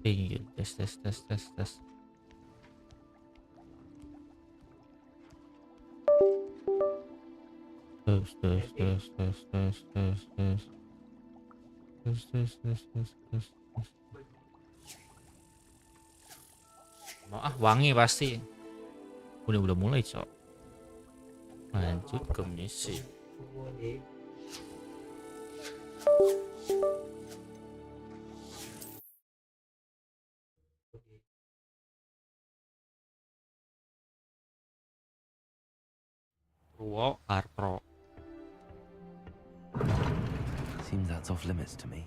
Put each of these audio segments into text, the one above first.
Iya, tes. Tes. Mau wangi pasti. Udah mulai, Cok. Lanjut ke misi. Ruo Arpro. Seems that's off limits to me.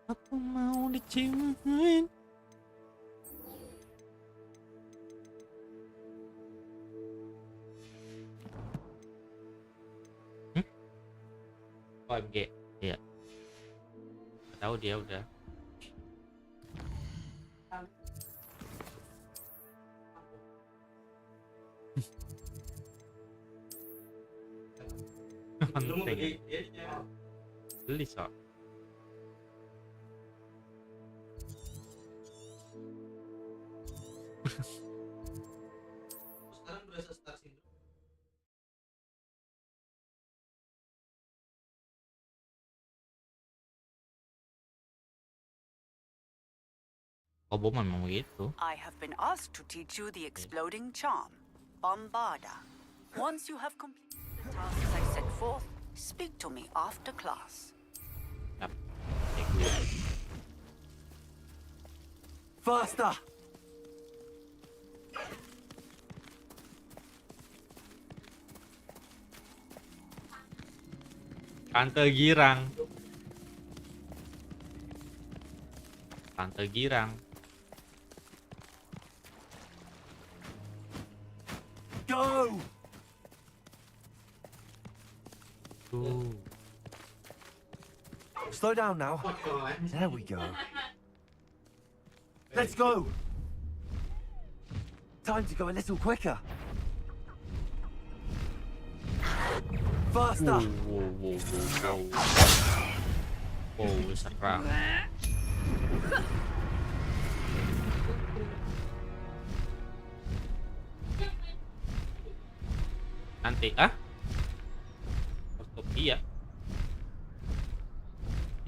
Aku mau diciumin. OMG, iya. Tahu dia udah. Penting. Beli, Sok. Sekarang berasa star syndrome. Kobo memang begitu. I have been asked to teach you the exploding charm, Bombarda. Once you have completed the tasks I set forth, speak to me after class. Yap. Faster! Tante girang. Tante girang. Go! Slow down now. There we go. Let's go! Time to go a little quicker. Faster! Wow, serang. Nanti Utopia.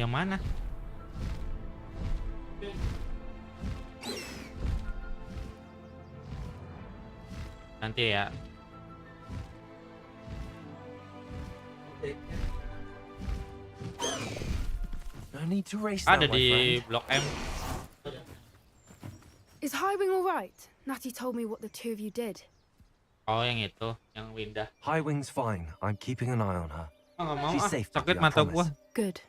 Yang mana? Nanti ya. No need to race now, Ada my di friend. Blok M. Is Highwing all right? Natty told me what the two of you did. Oh, yang itu, yang Windah. Highwing's fine. I'm keeping an eye on her. Oh, nggak mau She's ah. safe, Sakit Poppy, I mata gua. promise. Good.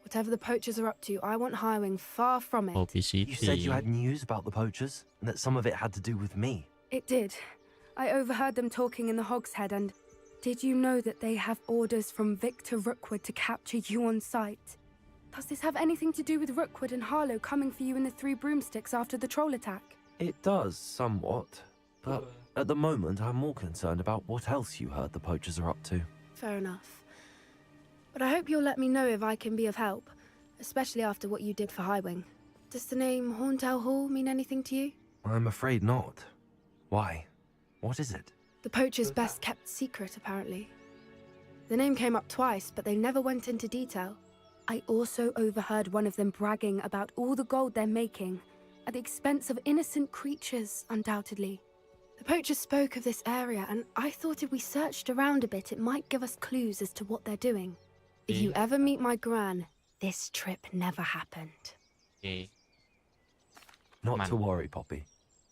Whatever the poachers are up to, I want Highwing far from it. OPCT. You said you had news about the poachers, and that some of it had to do with me. It did. I overheard them talking in the Hogshead, and did you know that they have orders from Victor Rookwood to capture you on sight? Does this have anything to do with Rookwood and Harlow coming for you in the Three Broomsticks after the troll attack? It does, somewhat. But at the moment, I'm more concerned about what else you heard the poachers are up to. Fair enough. But I hope you'll let me know if I can be of help, especially after what you did for Highwing. Does the name Horntail Hall mean anything to you? I'm afraid not. Why? What is it? The poacher's best kept secret, apparently. The name came up twice, but they never went into detail. I also overheard one of them bragging about all the gold they're making, at the expense of innocent creatures, undoubtedly. The poacher spoke of this area, and I thought if we searched around a bit, it might give us clues as to what they're doing. If you ever meet my gran, this trip never happened. Oke. Not Man. to worry, Poppy.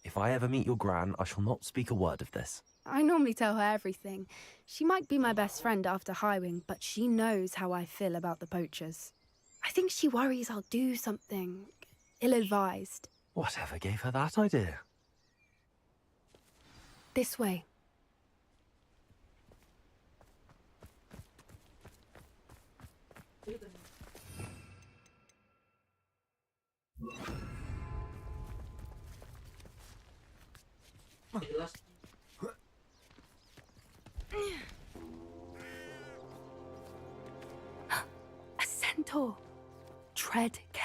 If I ever meet your gran, I shall not speak a word of this. I normally tell her everything. She might be my best friend after Highwing, but she knows how I feel about the poachers. I think she worries I'll do something ill-advised. Whatever gave her that idea? This way. Jelas. A centaur. Tread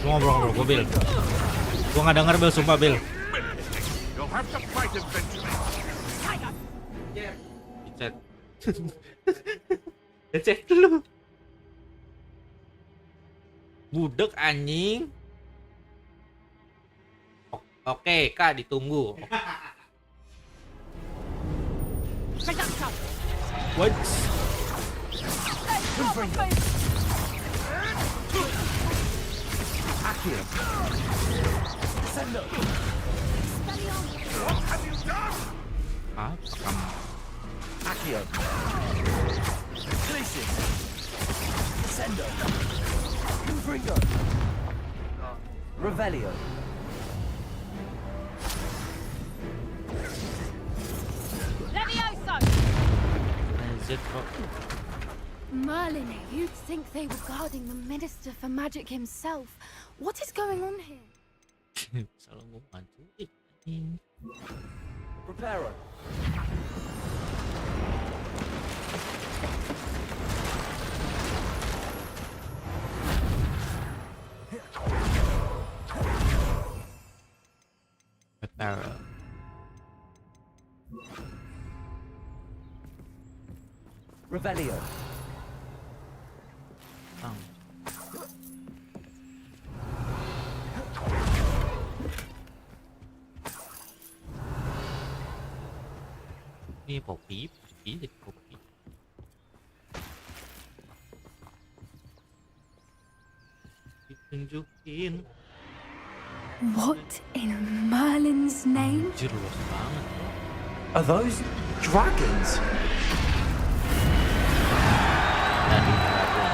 Lu ngobrol-ngobrol gue, Bil. Gue nggak denger, Bil, sumpah, Bil. You'll have to fight eventually. Chat. Chat dulu. Budek anjing. Oke, Kak, ditunggu. What? Apa kamu? Accio. Glacius. Descendo. Confringo. Revelio. Levioso! Merlin, you'd think they were guarding the Minister for Magic himself. What is going on here? Salah gue mancing. Preparo. Prepare. Revelio. Oh. Ini kopi jadi kopi. Ditunjukin. What in Merlin's name? Anjir, luas banget. Are those dragons? Tadi dragon.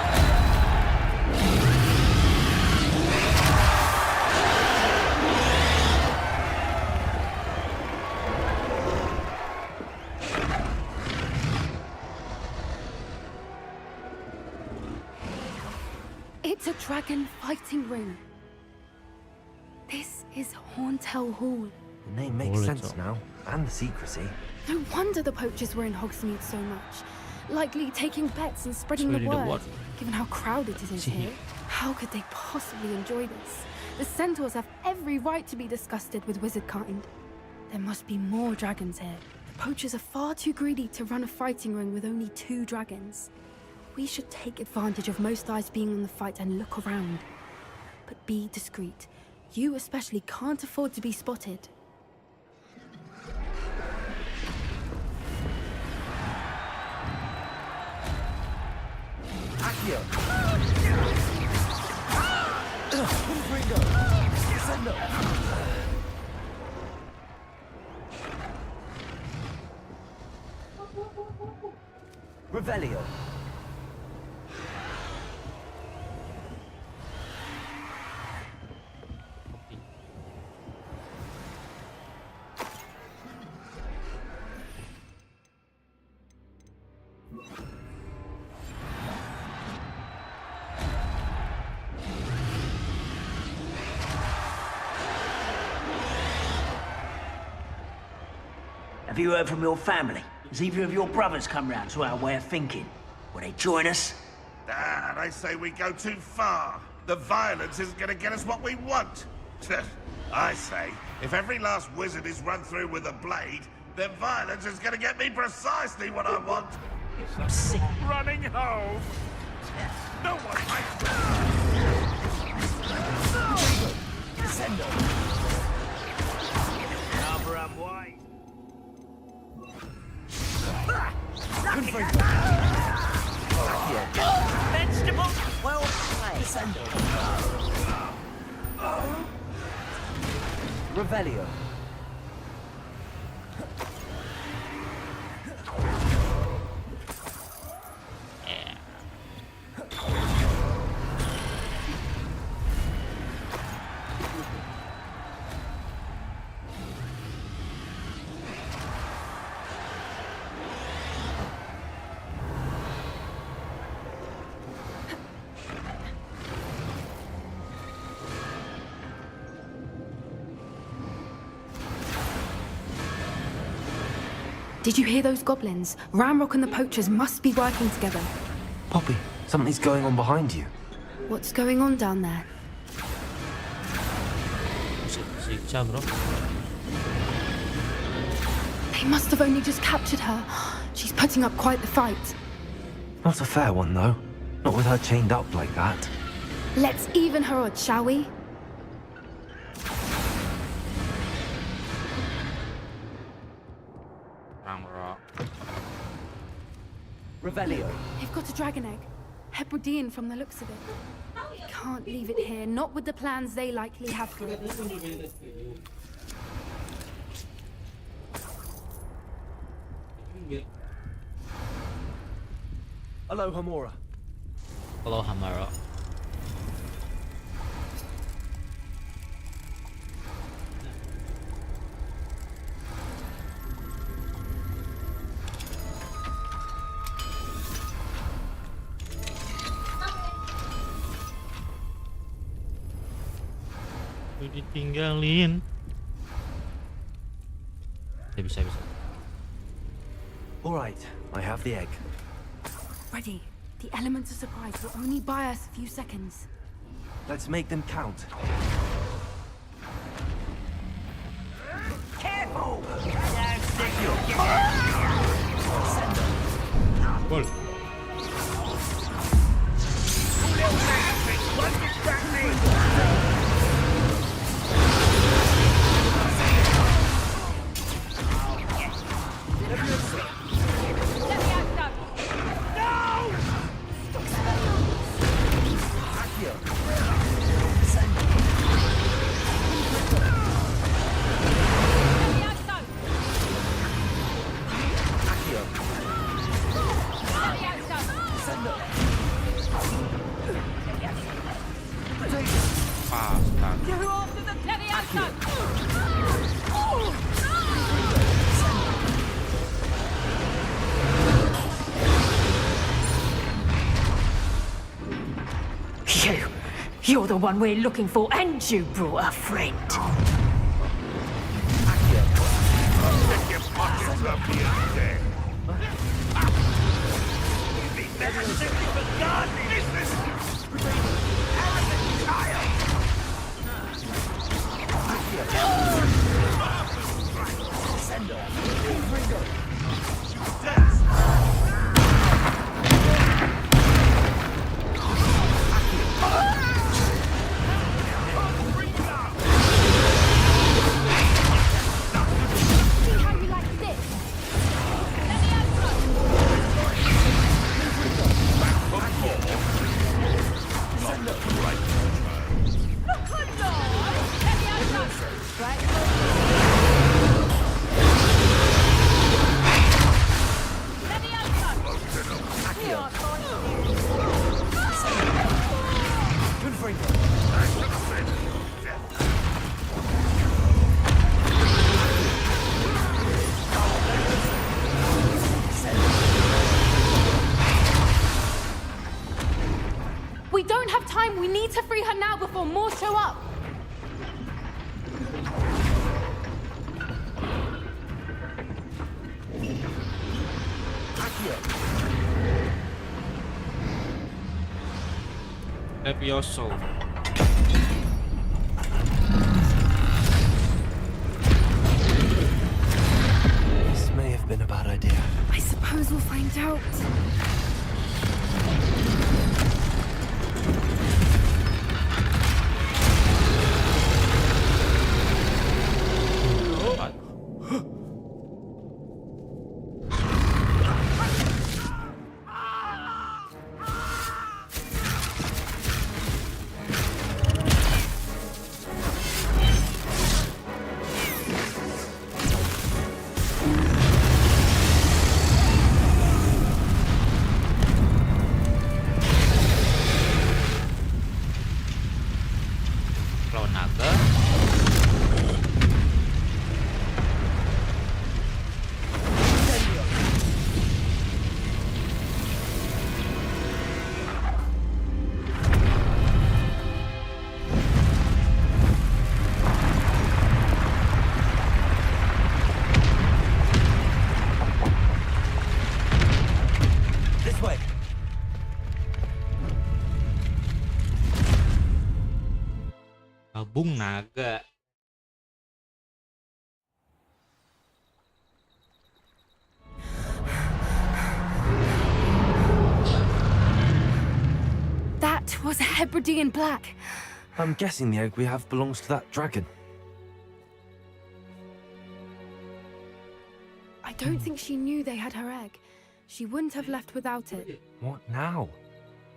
It's a dragon fighting ring. This is Hauntel Hall. The name makes sense now, and the secrecy. No wonder the poachers were in Hogsmeade so much. Likely taking bets and spreading the word. Given how crowded it is here, how could they possibly enjoy this? The centaurs have every right to be disgusted with wizard kind. There must be more dragons here. The poachers are far too greedy to run a fighting ring with only 2 dragons. We should take advantage of most eyes being on the fight and look around. But be discreet. You especially can't afford to be spotted. Accio. Confringo. Descendo. Revelio. Have you heard from your family? Has either of your brothers come round to our way of thinking? Will they join us? Ah, they say we go too far. The violence isn't going to get us what we want. I say, if every last wizard is run through with a blade, then violence is going to get me precisely what I want. I'm sick. Running home. No one likes me. Descendo. Harbour I'm white. Vegetable, well played. Descendo. Revelio. Did you hear those goblins? Ramrock and the poachers must be working together. Poppy, something's going on behind you. What's going on down there? Siksa bro. They must have only just captured her. She's putting up quite the fight. Not a fair one, though. Not with her chained up like that. Let's even her odds, shall we? Ramrock. Revelio. They've got a dragon egg. Hebridean from the looks of it. We can't leave it here, not with the plans they likely have for it. Hello, Hamora. Hello Hamara. Udah ditinggalin. Bisa. All right, I have the egg. Ready. The elements of surprise will only buy us a few seconds. Let's make them count. Careful! Gol. You're the one we're looking for, and you brought a friend. Get your pockets up here, dead. You think that's simply forgotten business? See how you like this? We don't have time. We need to free her now before more show up. Levioso. This may have been a bad idea. I suppose we'll find out. Kalau naga. Tabung naga. That was a Hebridean black. I'm guessing the egg we have belongs to that dragon. I don't think she knew they had her egg. She wouldn't have left without it. What now?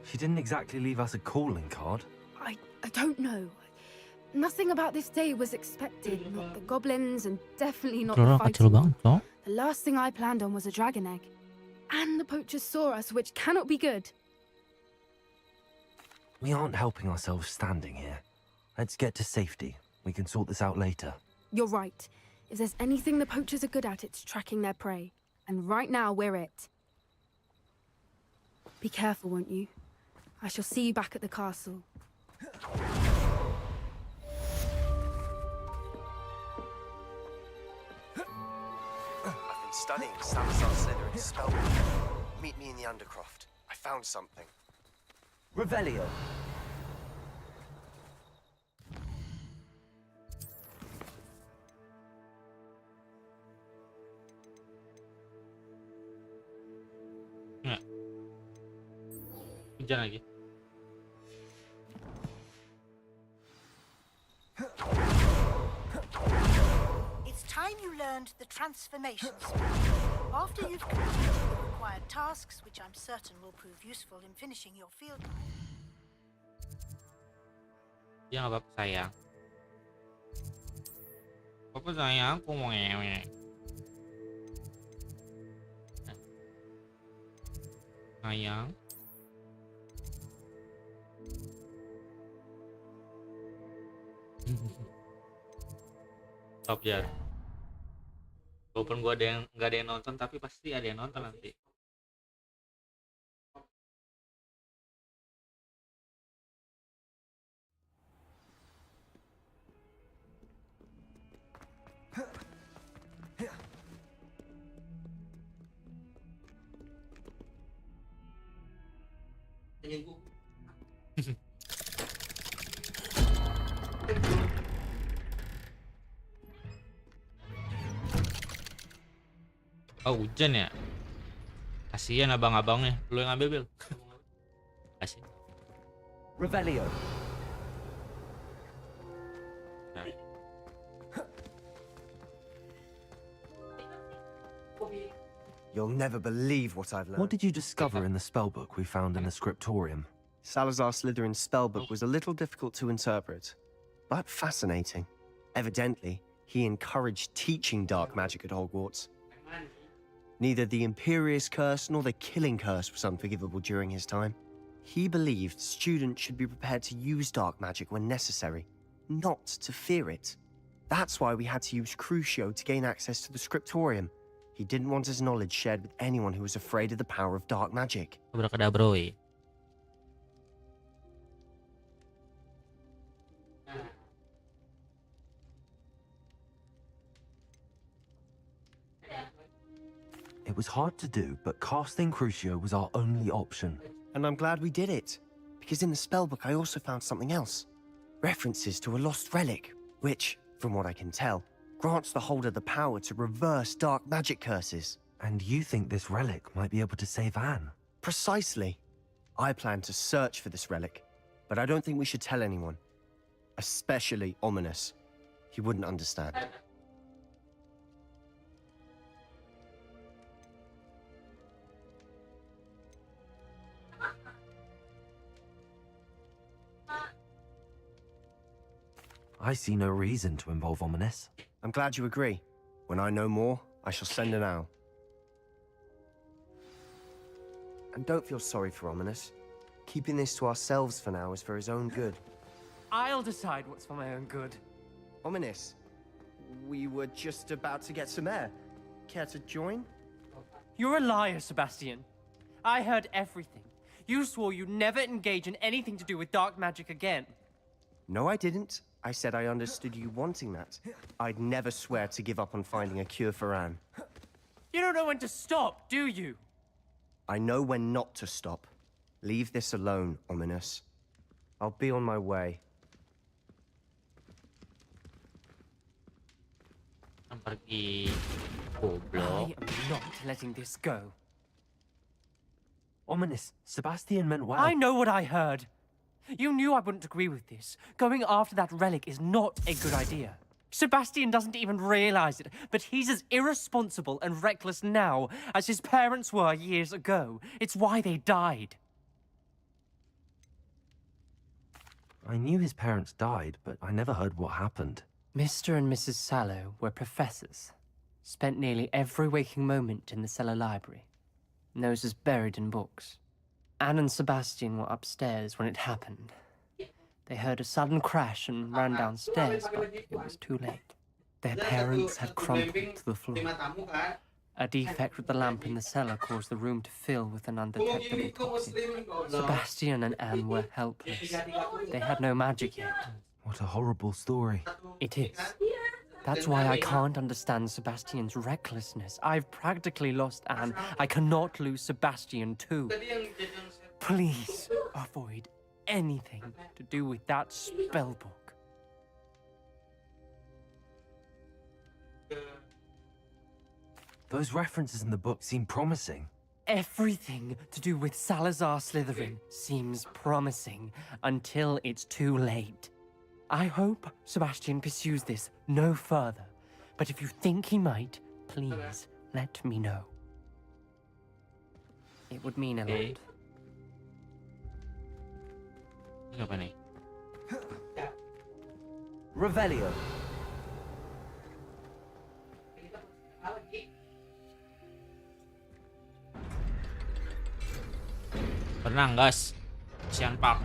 She didn't exactly leave us a calling card. I don't know. Nothing about this day was expected. Not the goblins, and definitely not the Orang kecil fighting. banget, Cok. The last thing I planned on was a dragon egg. And the poachers saw us, which cannot be good. We aren't helping ourselves standing here. Let's get to safety. We can sort this out later. You're right. If there's anything the poachers are good at, it's tracking their prey. And right now, we're it. Be careful, won't you? I shall see you back at the castle. I've been studying Salazar Slytherin's spellbook. Meet me in the Undercroft. I found something. Revelio. Nggak. Hujan lagi. It's time you learned the transformation spell. After you've completed the required tasks, which I'm certain will prove useful in finishing your field guide. Ya nggak apa-apa sayang. Apa sayang? Aku mau ngewe. Sayang. Top ya. Walaupun gua nggak ada yang nonton, tapi pasti ada yang nonton nanti. Oh, hujan ya? Kasian abang-abangnya. Lu yang ambil, Bil. Kasih. Revelio. You'll never believe what I've learned. What did you discover in the spellbook we found in the scriptorium? Salazar Slytherin's spellbook was a little difficult to interpret, but fascinating. Evidently, he encouraged teaching dark magic at Hogwarts. Neither the Imperious Curse nor the Killing Curse was unforgivable during his time. He believed students should be prepared to use dark magic when necessary, not to fear it. That's why we had to use Crucio to gain access to the scriptorium. He didn't want his knowledge shared with anyone who was afraid of the power of dark magic. Abrakadabra. It was hard to do, but casting Crucio was our only option. And I'm glad we did it, because in the spellbook I also found something else. References to a lost relic, which, from what I can tell, grants the holder the power to reverse dark magic curses. And you think this relic might be able to save Anne? Precisely. I plan to search for this relic, but I don't think we should tell anyone. Especially Ominous. He wouldn't understand. I see no reason to involve Ominous. I'm glad you agree. When I know more, I shall send an owl. And don't feel sorry for Ominous. Keeping this to ourselves for now is for his own good. I'll decide what's for my own good. Ominous, we were just about to get some air. Care to join? You're a liar, Sebastian. I heard everything. You swore you'd never engage in anything to do with dark magic again. No, I didn't. I said I understood you wanting that. I'd never swear to give up on finding a cure for Anne. You don't know when to stop, do you? I know when not to stop. Leave this alone, Ominous. I'll be on my way. Pergi. I Goblok. am not letting this go. Ominous. Sebastian meant well. I know what I heard. You knew I wouldn't agree with this. Going after that relic is not a good idea. Sebastian doesn't even realize it, but he's as irresponsible and reckless now as his parents were years ago. It's why they died. I knew his parents died, but I never heard what happened. Mr. and Mrs. Sallow were professors. Spent nearly every waking moment in the cellar library. Noses buried in books. Anne and Sebastian were upstairs when it happened. They heard a sudden crash and ran downstairs, but it was too late. Their parents had crumpled to the floor. A defect with the lamp in the cellar caused the room to fill with an undetectable toxin. Sebastian and Anne were helpless. They had no magic yet. What a horrible story. It is. That's why I can't understand Sebastian's recklessness. I've practically lost Anne. I cannot lose Sebastian too. Please avoid anything to do with that spell book. Those references in the book seem promising. Everything to do with Salazar Slytherin seems promising until it's too late. I hope Sebastian pursues this no further, but if you think he might, please let me know. It would mean a lot. Ini apa nih? Revelio. Berenang, guys. Sian Park.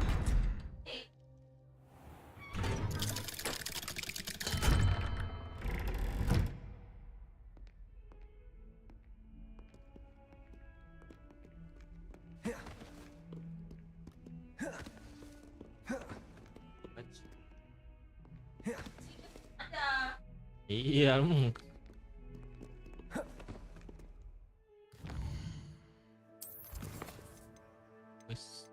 Iya, lu. Wis.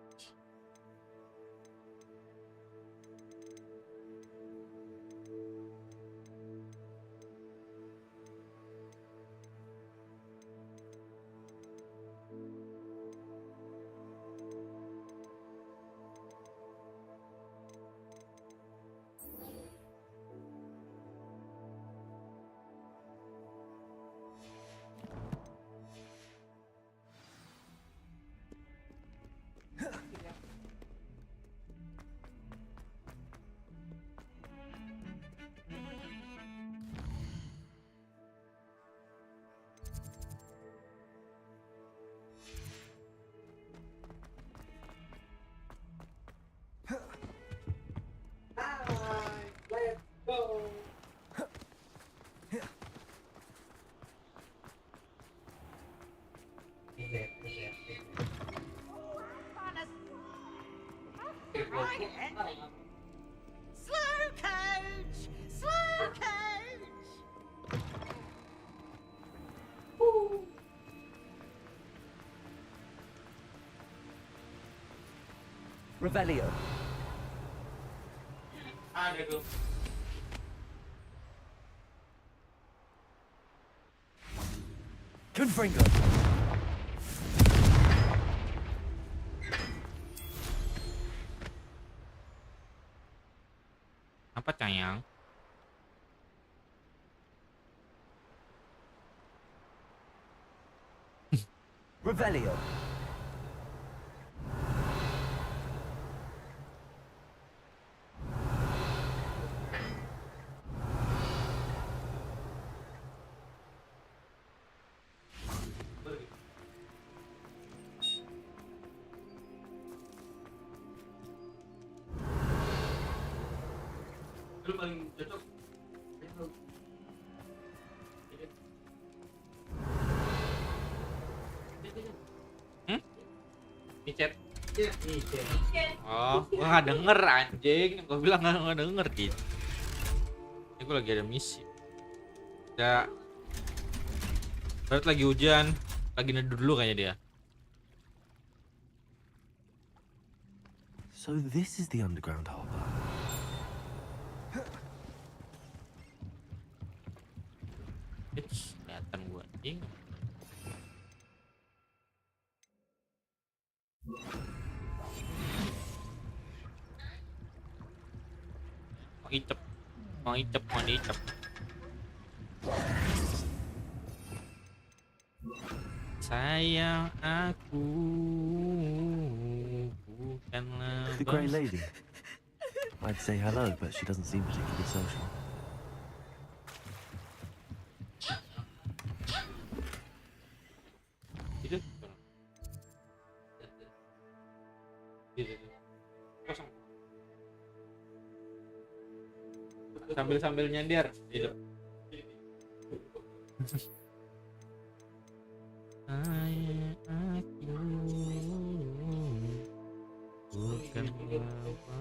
Slow coach! Slow coach! Revelio. Ada tuh. Confringo. Apa sayang? Revelio. Micet. Oh, gua nggak denger anjing. Gua bilang nggak denger gitu. Ini gua lagi ada misi. Ya. Berat lagi hujan, lagi neduh dulu kayaknya dia. So this is the underground harbor. Kelihatan gua anjing. Mau icep. Sayang aku bukanlah The Grey Lady. I'd say hello, but she doesn't seem particularly social. Itu kosong. Sambil nyender itu. Sayang aku bukanlah apa?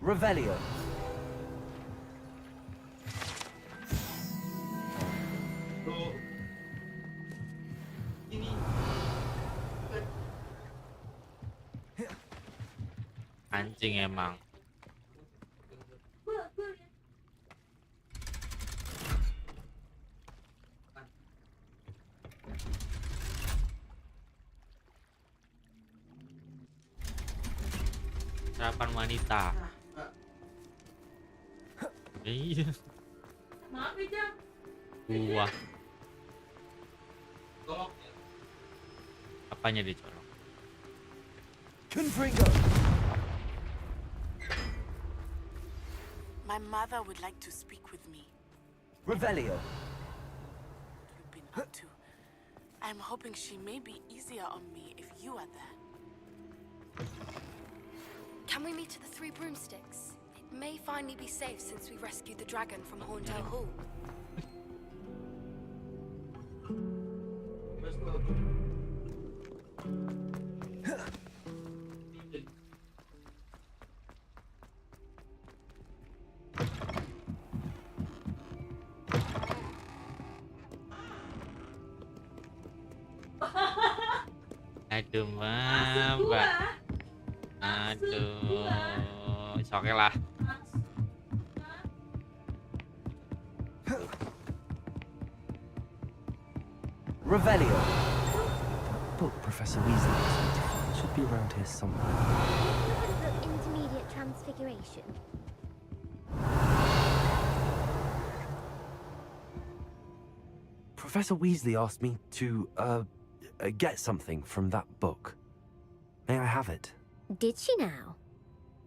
Revelio. Anjing emang. Sarapan wanita. Iya. Maaf ya. Buah. Apanya dicolok? Confringo. My mother would like to speak with me. Revelio. You've been up to. I'm hoping she may be easier on me if you are there. Can we meet at the Three Broomsticks? It may finally be safe since we rescued the dragon from Horntail Hall. Aduh, Mbak. Aduh, oke lah. Revelio. Book Professor Weasley should be around here somewhere. Intermediate transfiguration. Professor Weasley asked me to, get something from that book. May I have it? Did she now?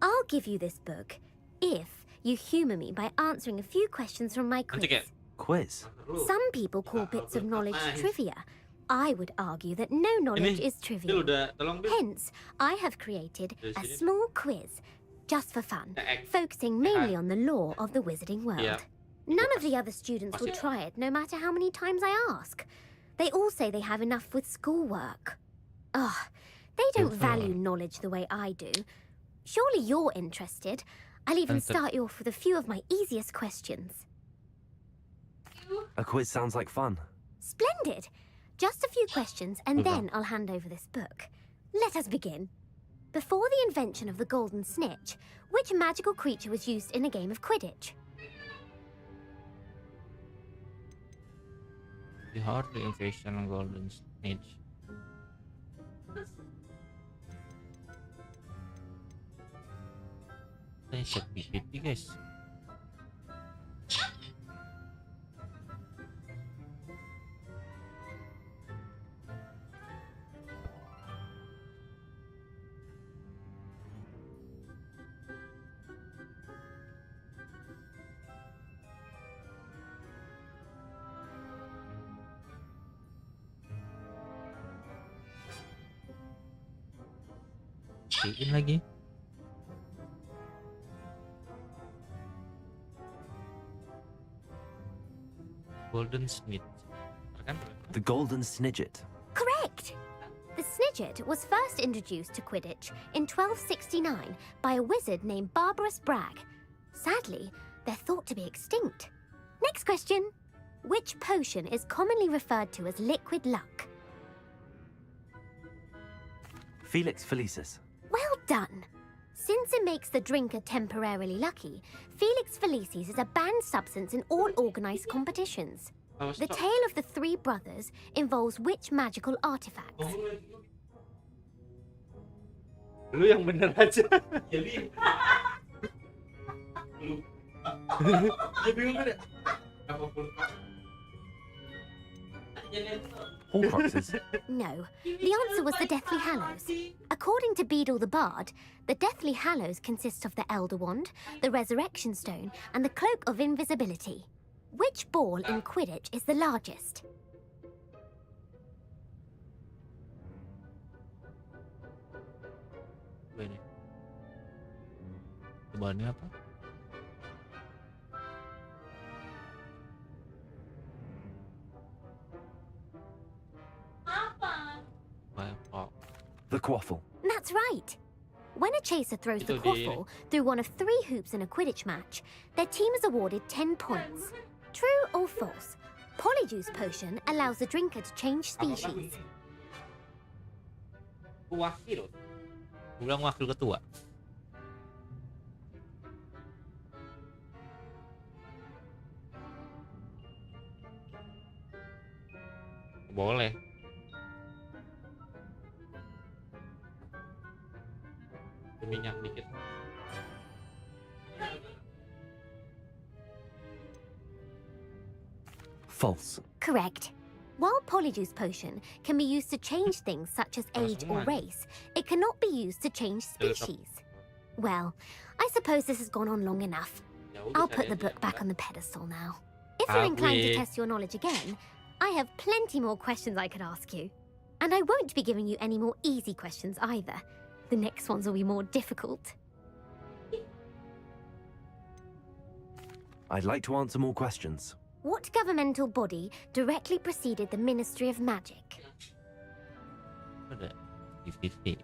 I'll give you this book if you humor me by answering a few questions from my quiz. Quiz? Some people call bits of knowledge trivia. I would argue that no knowledge is trivial. Hence, I have created a small quiz, just for fun, focusing mainly on the lore of the wizarding world. None of the other students will try it, no matter how many times I ask. They all say they have enough with schoolwork. Ugh, they don't value knowledge the way I do. Surely you're interested. I'll even start you off with a few of my easiest questions. A quiz sounds like fun. Splendid! Just a few questions, and then I'll hand over this book. Let us begin. Before the invention of the golden snitch, which magical creature was used in a game of Quidditch? The hardly invasion of golden snitch. Saya cek PPT guys. Matiin lagi. Golden Snitch. Kan? The Golden Snidget. Correct! The Snidget was first introduced to Quidditch in 1269 by a wizard named Barbarous Bragg. Sadly, they're thought to be extinct. Next question. Which potion is commonly referred to as liquid luck? Felix Felicis. Well done. Since it makes the drinker temporarily lucky, Felix Felicis is a banned substance in all organised competitions. The tale of the three brothers involves which magical artifacts? Lu yang bener aja. Dia bingung kan ya? Horcruxes. No, the answer was the Deathly Hallows. According to Beedle the Bard, the Deathly Hallows consists of the Elder Wand, the Resurrection Stone, and the Cloak of Invisibility. Which ball in Quidditch is the largest? Ini. Jawabannya apa? The Quaffle. That's right. When a chaser throws the Itu di- quaffle through one of 3 hoops in a Quidditch match, their team is awarded 10 points. True or false? Polyjuice potion allows the drinker to change species. Wakil. Bilang wakil ketua. Boleh. Minyak dikit. False. Correct. While Polyjuice potion can be used to change things such as age or race, it cannot be used to change species. Well, I suppose this has gone on long enough. I'll put the book back on the pedestal now. If you're inclined to test your knowledge again, I have plenty more questions I could ask you. And I won't be giving you any more easy questions either. The next ones will be more difficult. I'd like to answer more questions. What governmental body directly preceded the Ministry of Magic? Ada. 50-50.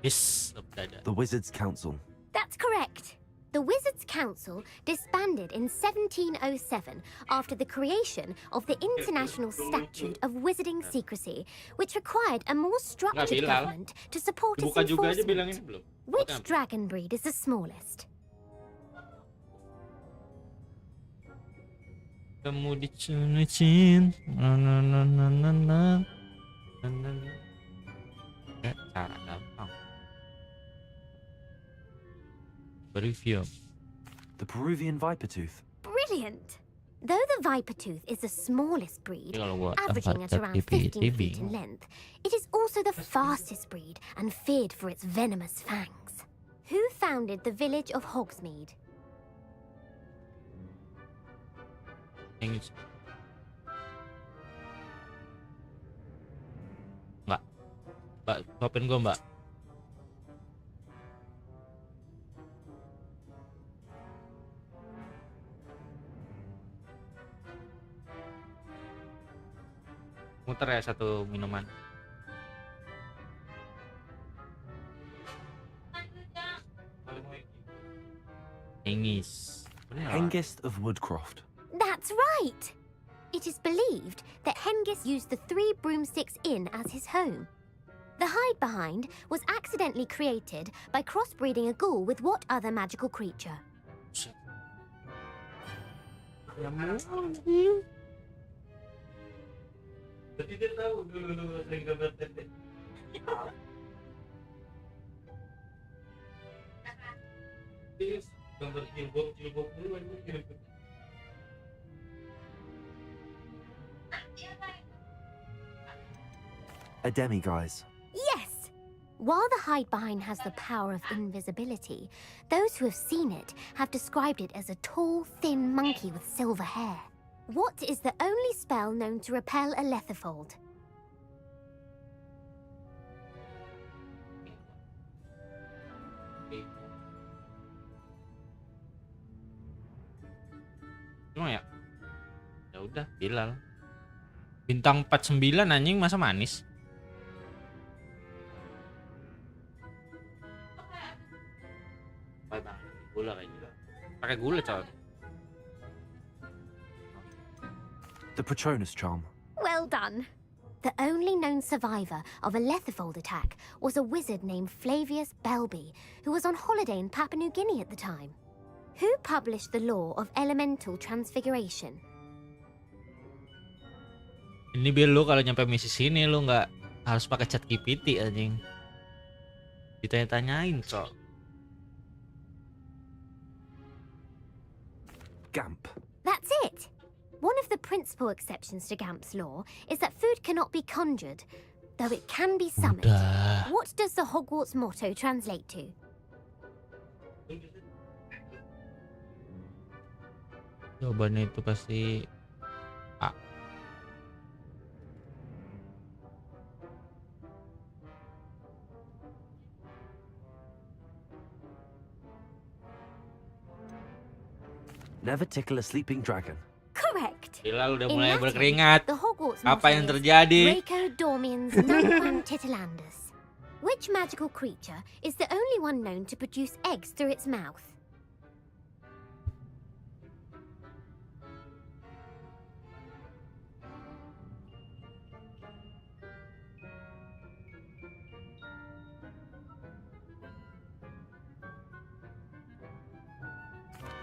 Yes, The Wizards' Council. That's correct. The Wizards' Council disbanded in 1707 after the creation of the International Statute of Wizarding Secrecy, which required a more structured government to support its enforcement. Which dragon breed is the smallest? Kamu dicunicin. Cara gampang. Review. The Peruvian Viper Tooth. Brilliant! Though the Viper Tooth is the smallest breed, averaging at around 15 feet in length, it is also the fastest breed and feared for its venomous fangs. Who founded the village of Hogsmeade? English. Mbak. Mbak, suapin gue, Mbak. Muter ya satu minuman. J.U.N.G.S. Hengist of Woodcroft. That's right! It is believed that J.U.N.G.S used the 3 Broomsticks Inn as his home. The hide-behind was accidentally created by crossbreeding a ghoul with what other magical creature? Jadi dia tahu dulu sering gambar tete. Ini gambar jilbab dulu aja. A demiguise. Yes! While the hide-behind has the power of invisibility, those who have seen it have described it as a tall, thin monkey with silver hair. What is the only spell known to repel a lethifold? Cuma ya udah Bilal. Bintang 49 anjing, masa manis? Gula kayaknya. Pakai gula, coy. The Patronus charm. Well done. The only known survivor of a Lethifold attack was a wizard named Flavius Belby, who was on holiday in Papua New Guinea at the time. Who published the law of elemental transfiguration? Ini biar lu kalau nyampe misi sini lu nggak harus pakai chat GPT anjing. Ditanya-tanyain, cok. Gamp. That's it. One of the principal exceptions to Gamp's law is that food cannot be conjured, though it can be summoned. Udah. What does the Hogwarts motto translate to? Jawabannya itu pasti A. Never tickle a sleeping dragon. Correct. Bilal udah In mulai Latin, berkeringat. the Hogwarts Apa motto yang is terjadi? Draco dormiens nunquam titilandus. Which magical creature is the only one known to produce eggs through its mouth?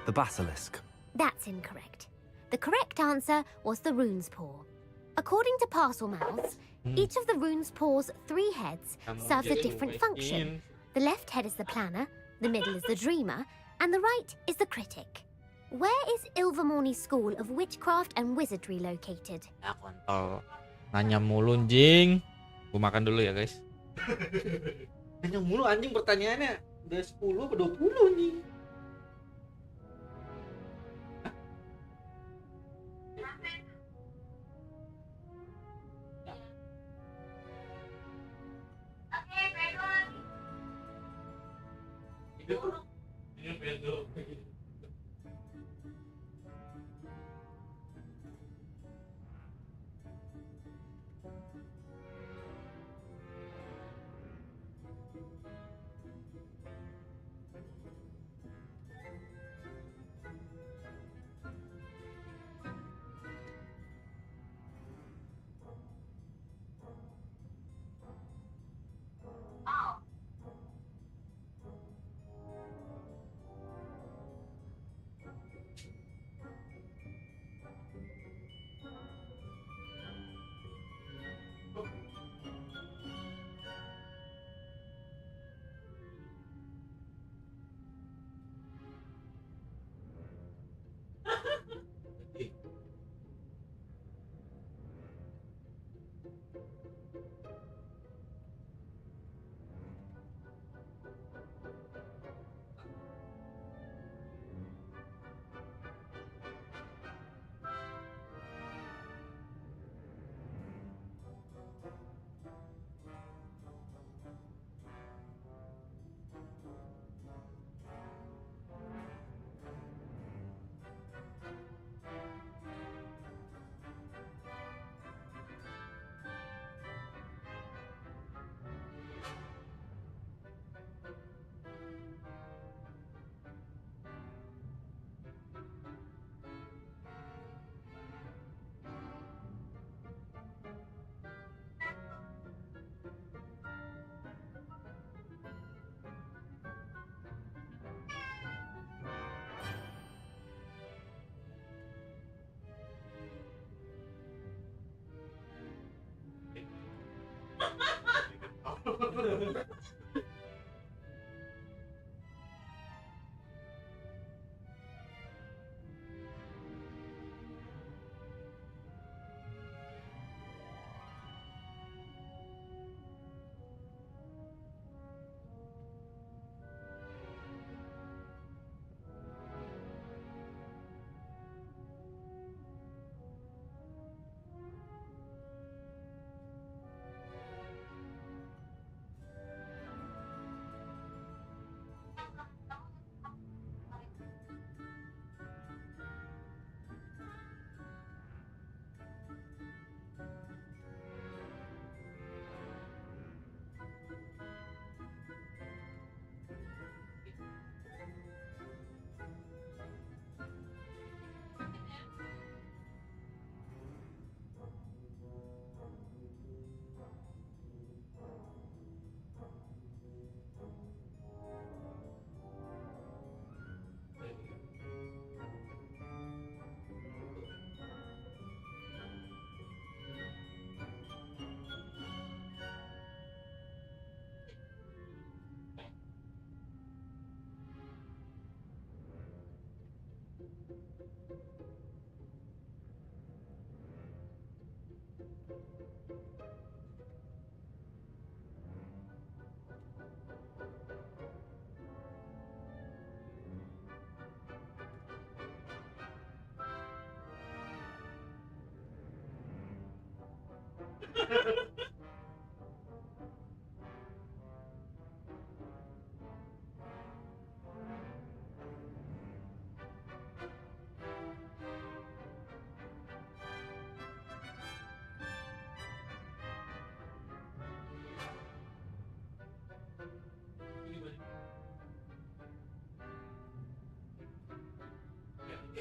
The basilisk. That's incorrect. The correct answer was the rune's paw. According to parcel mouths, each of the rune's paw's 3 heads serves a different function. The left head is the planner, the middle is the dreamer, and the right is the critic. Where is Ilvermorny School of Witchcraft and Wizardry located? Ya kontol. Nanya mulu anjing. Gua makan dulu ya, guys. Nanya mulu anjing pertanyaannya. Udah 10 ke 20 nih.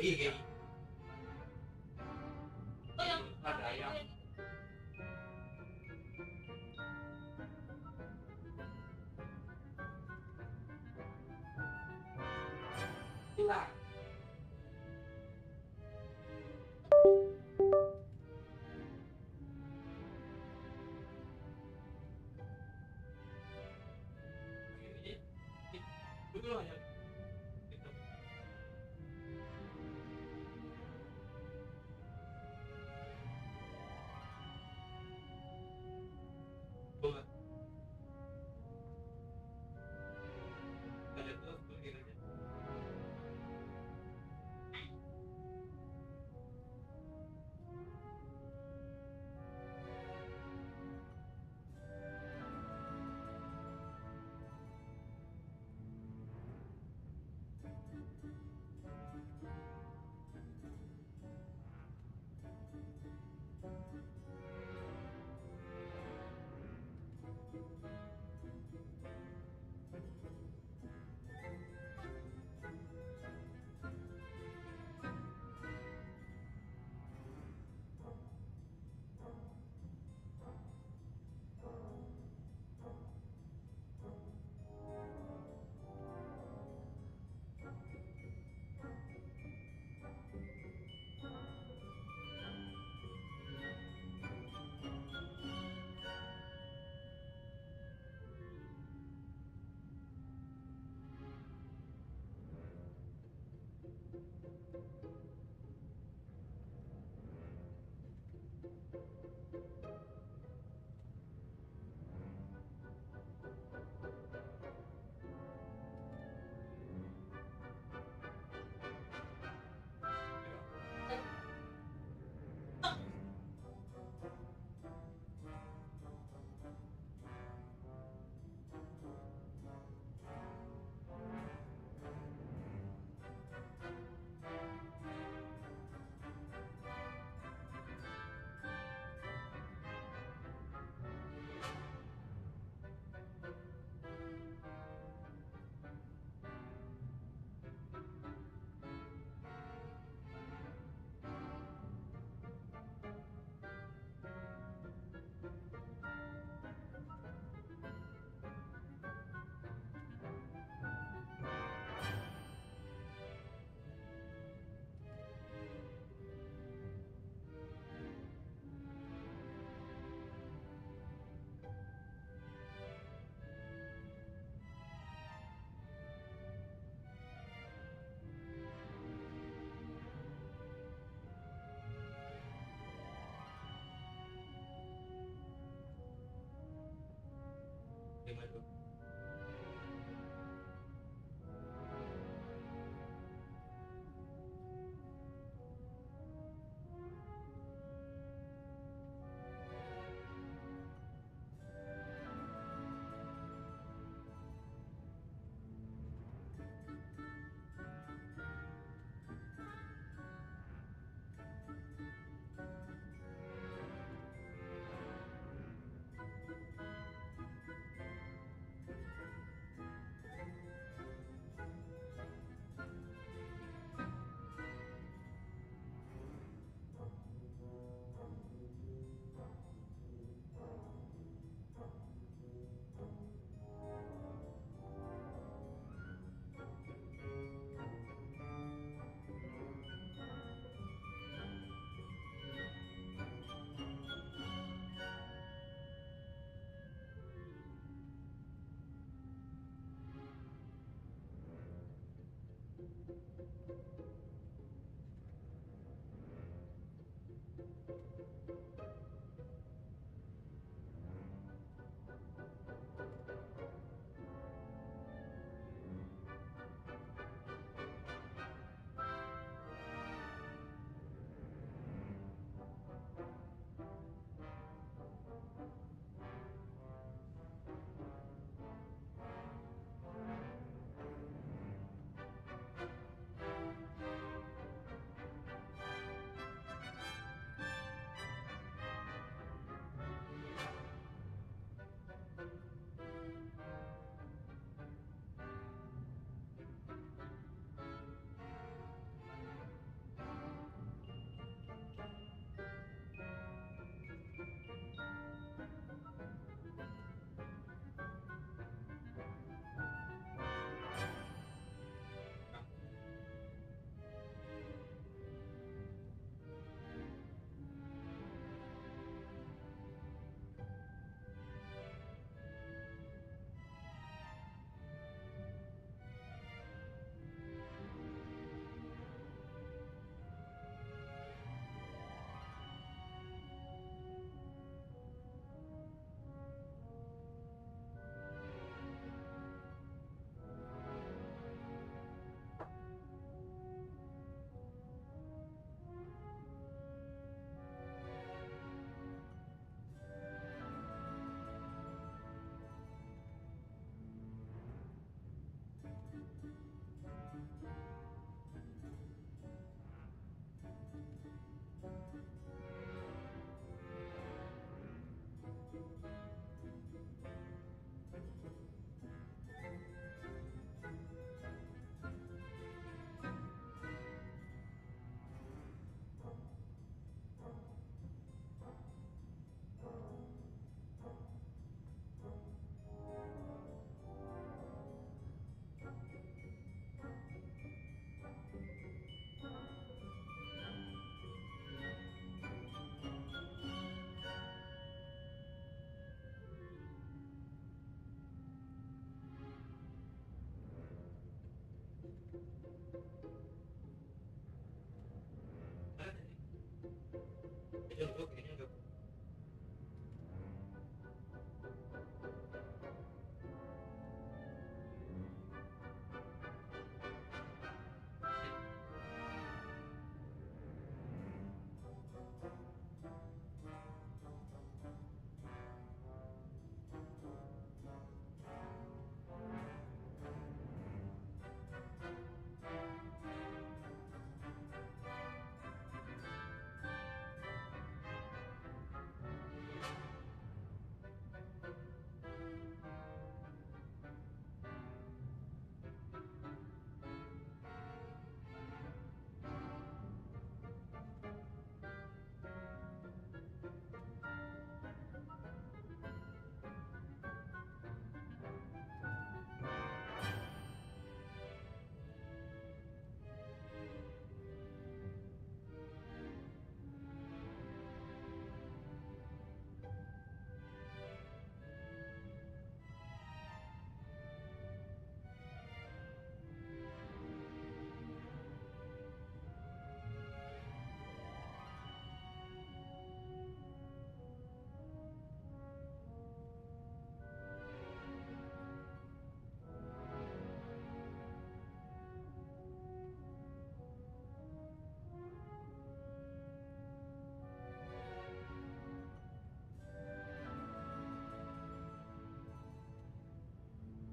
Iya.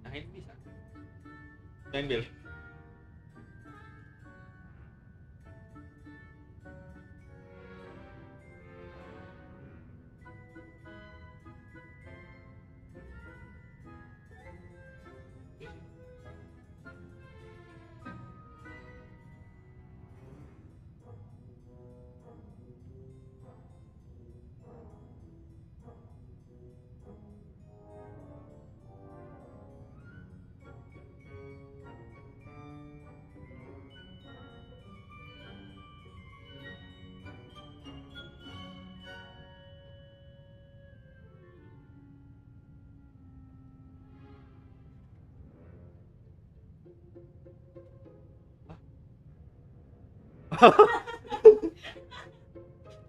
Nah ini bisa. Ambil.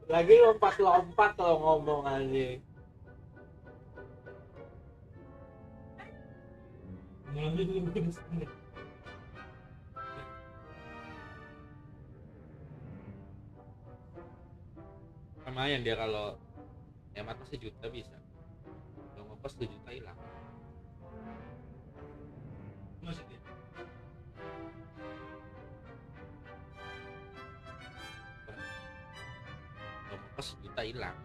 Lagi lompat-lompat kalau ngomong anjing. Lumayan dia kalau hematnya 1 juta bisa. Kalau ngopos 2 juta hilang. Maksudnya? Kalau ngopos 1 juta hilang.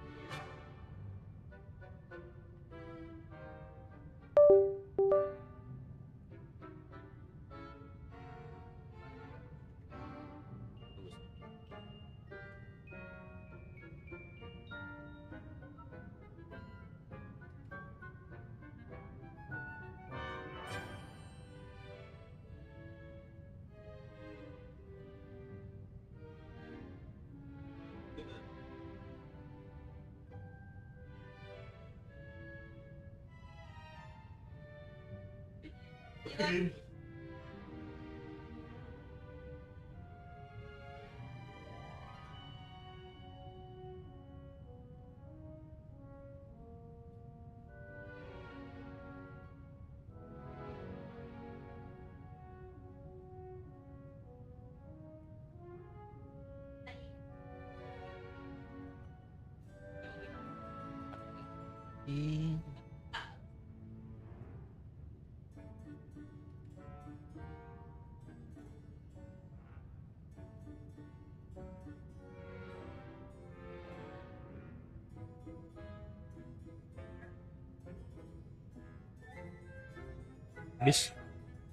Bis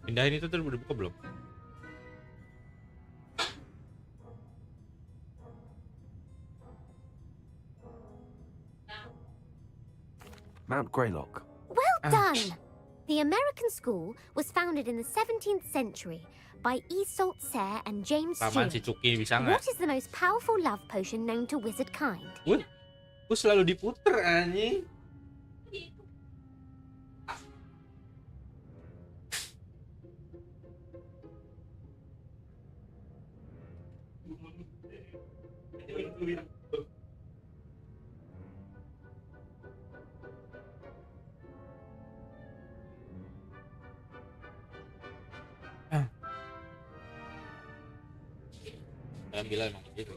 pindahin itu udah buka belum? Mount Greylock. Well done! The American school was founded in the 17th century by Isolde Serre and James Paman si Stewart. Cuki bisa nggak? What is the most powerful love potion known to wizard kind? Gue selalu diputer anjing. Saya bilang emang begitu.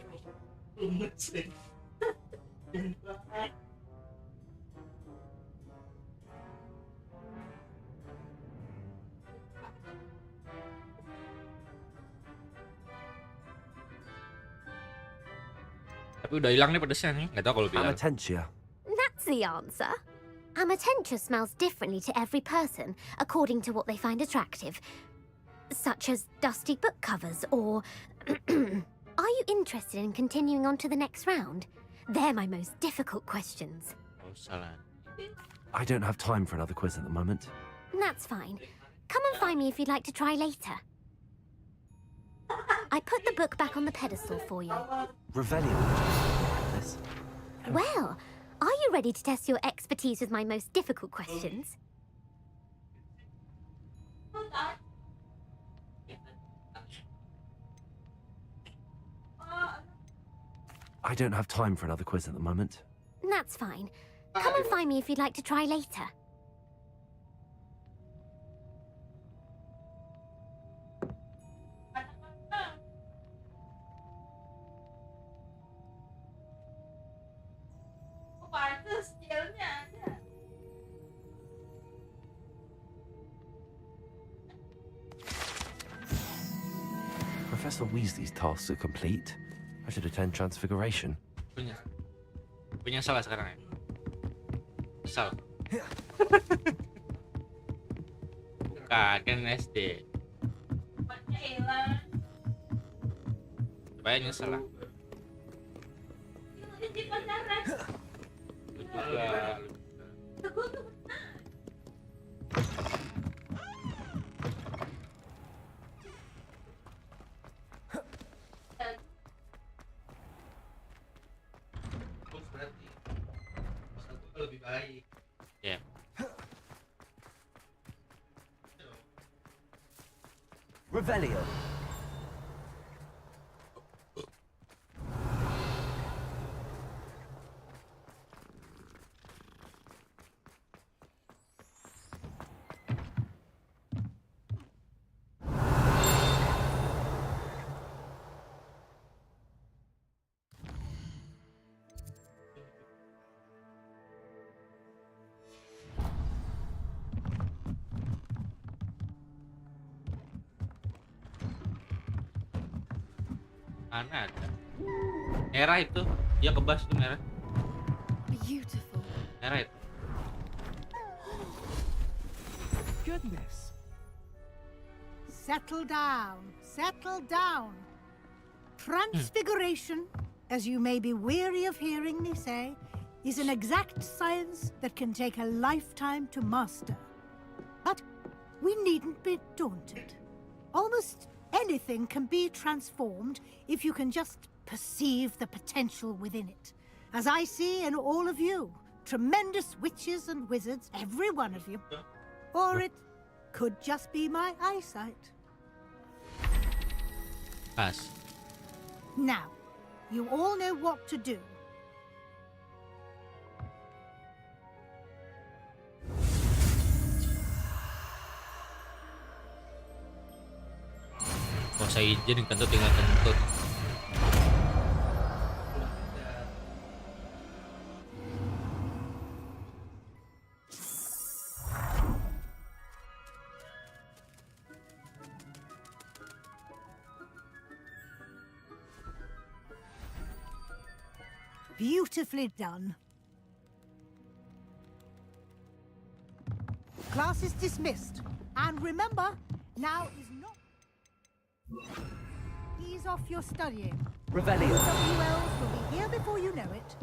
Tapi udah hilang nih pedesnya nih, nggak tahu kalau bilang. Amatentia. That's the answer. Amatentia smells differently to every person, according to what they find attractive. Such as dusty book covers, or... Are you interested in continuing on to the next round? They're my most difficult questions. Oh, salah. I don't have time for another quiz at the moment. That's fine. Come and find me if you'd like to try later. I put the book back on the pedestal for you. Revelio. This. Well, are you ready to test your expertise with my most difficult questions? I don't have time for another quiz at the moment. That's fine. Come and find me if you'd like to try later. Professor Weasley's tasks are complete. I should attend Transfiguration. Punya salah sekarang ya. Sal. Bukan, kan SD. Supaya nyesel lah. Lu juga. Lebih baik. Ya. Revelio. Mana ada? Merah itu. Dia kebas tuh merah. Beautiful. Merah itu. Goodness. Settle down. Settle down. Transfiguration, as you may be weary of hearing me say, is an exact science that can take a lifetime to master. But we needn't be daunted. Almost anything can be transformed if you can just perceive the potential within it. As I see in all of you, tremendous witches and wizards, every one of you. Or it could just be my eyesight. Pas. Now, you all know what to do. Kalau saya izin kentut tinggal kentut. Beautifully done. Class is dismissed. And remember, now is not... Ease off your studying. Revelio. WLs will be here before you know it.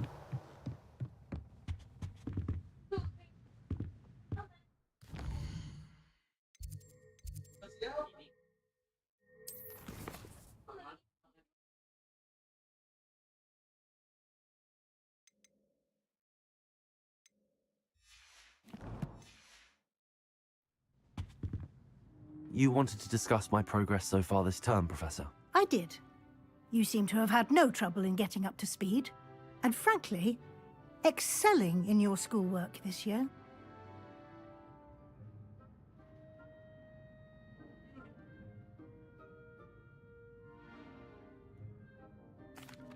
You wanted to discuss my progress so far this term, Professor? I did. You seem to have had no trouble in getting up to speed, and frankly, excelling in your schoolwork this year.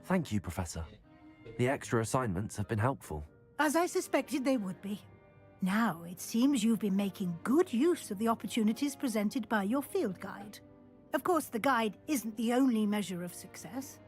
Thank you, Professor. The extra assignments have been helpful. As I suspected they would be. Now, it seems you've been making good use of the opportunities presented by your field guide. Of course, the guide isn't the only measure of success.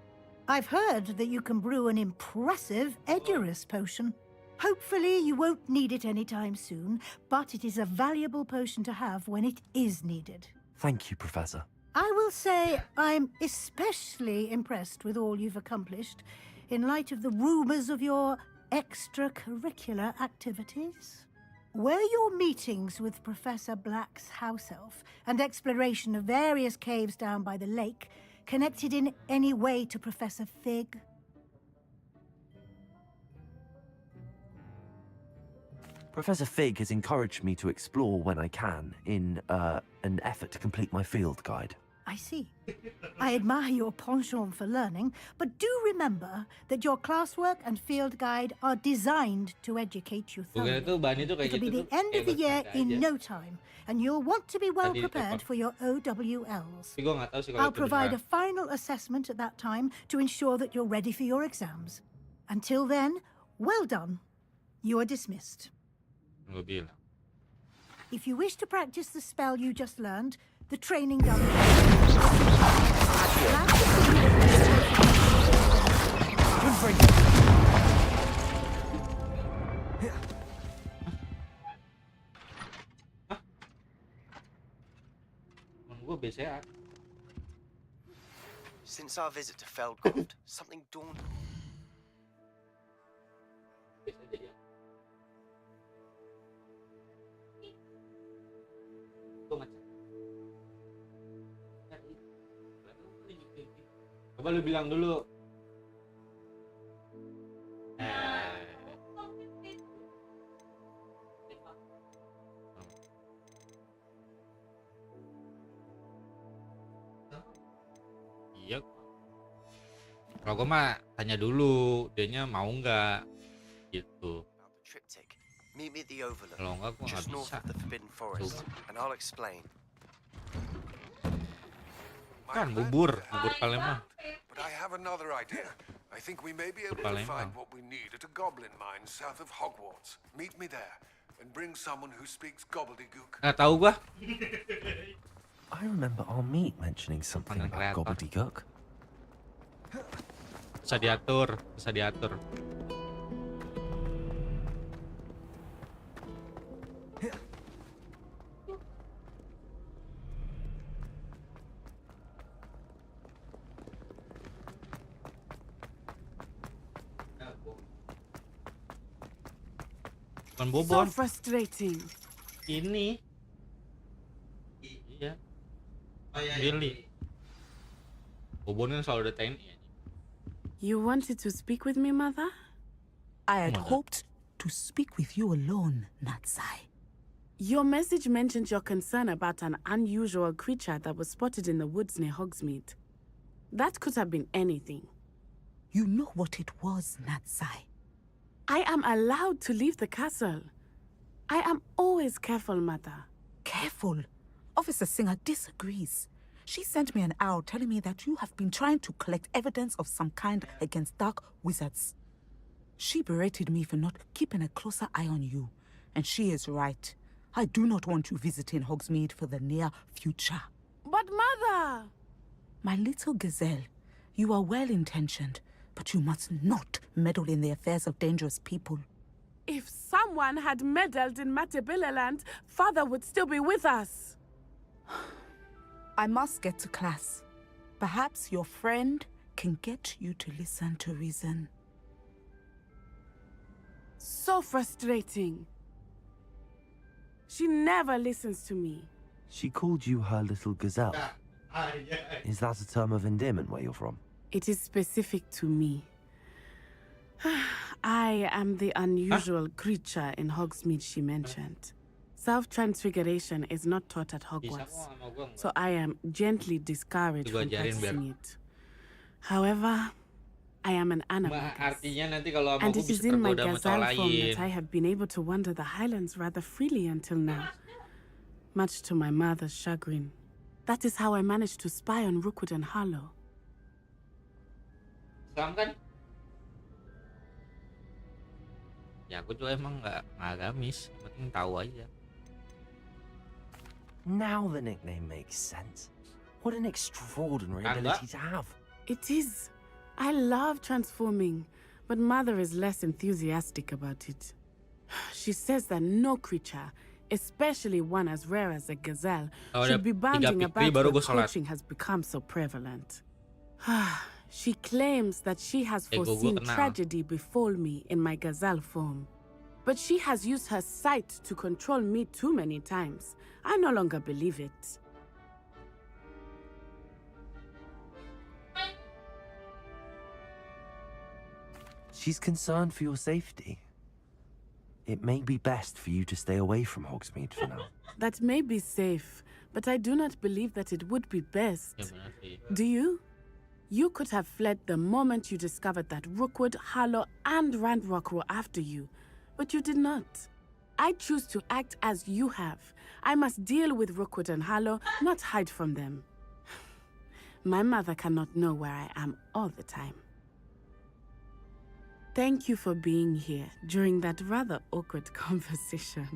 I've heard that you can brew an impressive Edurus potion. Hopefully, you won't need it anytime soon, but it is a valuable potion to have when it is needed. Thank you, Professor. I will say I'm especially impressed with all you've accomplished in light of the rumors of your extracurricular activities. Were your meetings with Professor Black's house elf and exploration of various caves down by the lake connected in any way to Professor Fig? Professor Fig has encouraged me to explore when I can in an effort to complete my field guide. I see. I admire your penchant for learning, but do remember that your classwork and field guide are designed to educate you thoroughly. It'll be the end of the year in no time, and you'll want to be well prepared for your OWLs. I'll provide a final assessment at that time to ensure that you're ready for your exams. Until then, well done. You are dismissed. If you wish to practice the spell you just learned, the training done. Since our visit to Feldcroft, something dawned. Coba lu bilang dulu. Iya. Kalau gue mah tanya dulu, dianya mau nggak gitu. Kalau enggak gue nggak bisa. Kan bubur kalian mah. But I have another idea. I think we may be able to find what we need at a goblin mine south of Hogwarts. Meet me there and bring someone who speaks gobbledygook. Nggak tahu gua. I remember our meet mentioning something about gobbledygook. Bisa diatur. So frustrating. Ini. Iya. Really. Bobon kan selalu ada TNI. You wanted to speak with me, Mother? I had hoped to speak with you alone, Natsai. Your message mentioned your concern about an unusual creature that was spotted in the woods near Hogsmeade. That could have been anything. You know what it was, Natsai. I am allowed to leave the castle. I am always careful, Mother. Careful? Officer Singer disagrees. She sent me an owl telling me that you have been trying to collect evidence of some kind against dark wizards. She berated me for not keeping a closer eye on you. And she is right. I do not want you visiting Hogsmeade for the near future. But, Mother! My little gazelle, you are well-intentioned, but you must not meddle in the affairs of dangerous people. If someone had meddled in Matabeleland, Father would still be with us. I must get to class. Perhaps your friend can get you to listen to reason. So frustrating. She never listens to me. She called you her little gazelle. Is that a term of endearment where you're from? It is specific to me. I am the unusual creature in Hogsmeade she mentioned. Self-transfiguration is not taught at Hogwarts, so I am gently discouraged from practicing it. However, I am an animagus. Artinya nanti kalau sama And gue it is bisa in my tergoda sama cowok gazelle form lain. that I have been able to wander the highlands rather freely until now, much to my mother's chagrin. That is how I managed to spy on Rookwood and Harlow. Islam kan? Ya aku juga emang nggak agamis, yang penting tahu aja. Now the nickname makes sense. What an extraordinary ability to have. It is. I love transforming, but Mother is less enthusiastic about it. She says that no creature, especially one as rare as a gazelle, should be bounding about where poaching has become so prevalent. She claims that she has foreseen tragedy befall me in my gazelle form. But she has used her sight to control me too many times. I no longer believe it. She's concerned for your safety. It may be best for you to stay away from Hogsmeade for now. That may be safe, but I do not believe that it would be best. Do you? You could have fled the moment you discovered that Rookwood, Harlow, and Randrock were after you, but you did not. I choose to act as you have. I must deal with Rookwood and Harlow, not hide from them. My mother cannot know where I am all the time. Thank you for being here during that rather awkward conversation.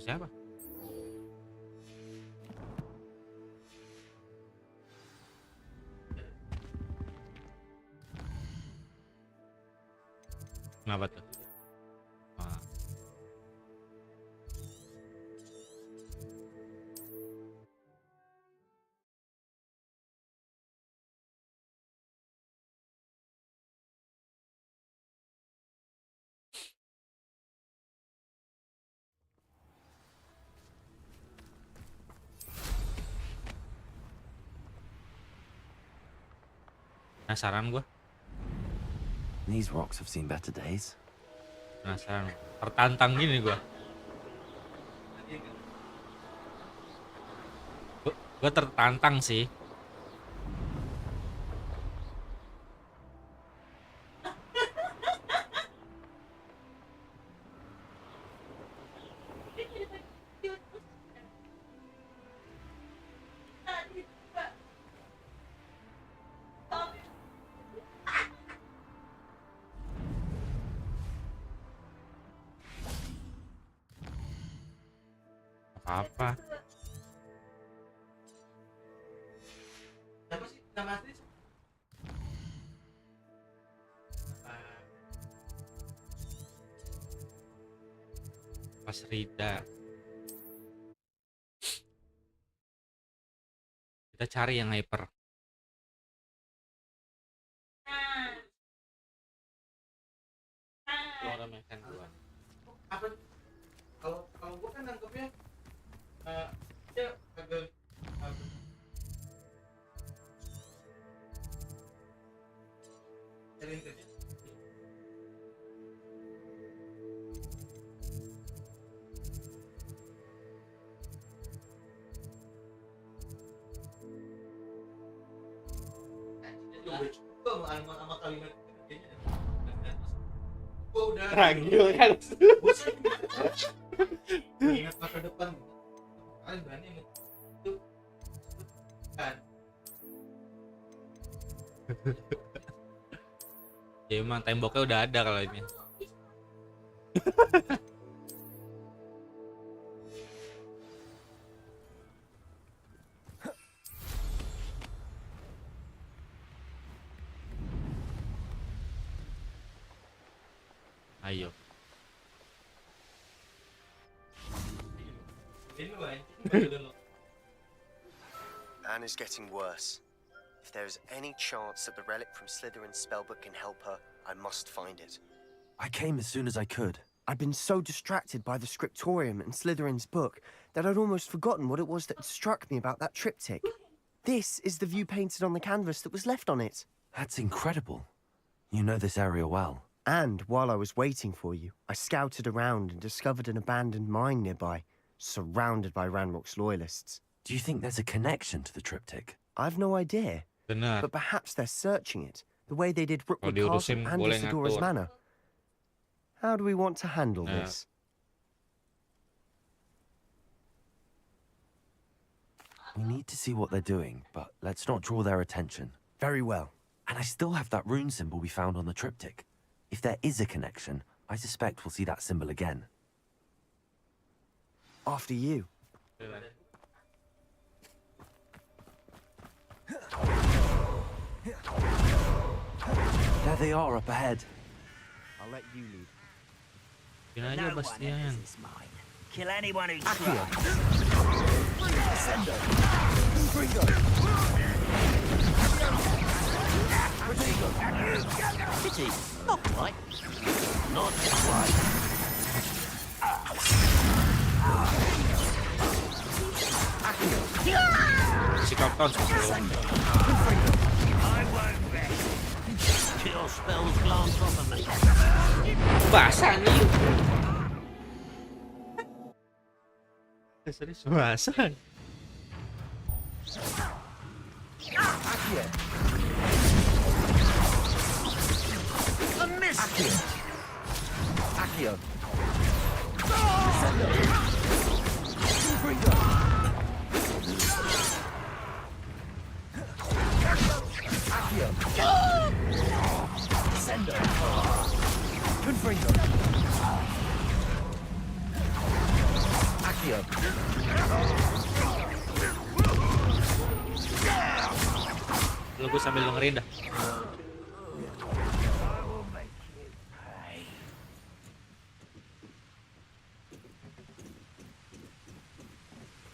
Siapa? Kenapa tuh? Ah. Penasaran gua. These rocks have seen better days. Penasaran. Tertantang gini gua. Gua tertantang sih. Apa? Siapa sih nama asli? Mas Rida. Kita cari yang hyper. Orang makan gua. Apa? Kalau gua kan nangkepnya dia agak sama kalimat gua udah ragil kan. Ingat masa depan. Kalian berani itu kan. Ya emang temboknya udah ada kalau ini. Ayo. Anne is getting worse. If there is any chance that the relic from Slytherin's spellbook can help her, I must find it. I came as soon as I could. I'd been so distracted by the scriptorium and Slytherin's book that I'd almost forgotten what it was that had struck me about that triptych. This is the view painted on the canvas that was left on it. That's incredible. You know this area well. And while I was waiting for you, I scouted around and discovered an abandoned mine nearby, surrounded by Ranrock's loyalists. Do you think there's a connection to the triptych? I've no idea. Benar. But perhaps they're searching it, the way they did Rookwood Kalau Castle diurusin and boleh Isidora's ngatur. Manor. How do we want to handle Nah. this? We need to see what they're doing, but let's not draw their attention. Very well. And I still have that rune symbol we found on the triptych. If there is a connection, I suspect we'll see that symbol again. After you. There they are up ahead. I'll let you lead. Bikin aja No one Bastian. enters this mine. Kill anyone who tries. Pity. Not quite. Not quite. Sikap tahun 10. Your spells glance off of me. Basah nih. Serius basah. A miss. Accio. Sendo. Confringo. Accio. Lu gue sambil dengerin dah.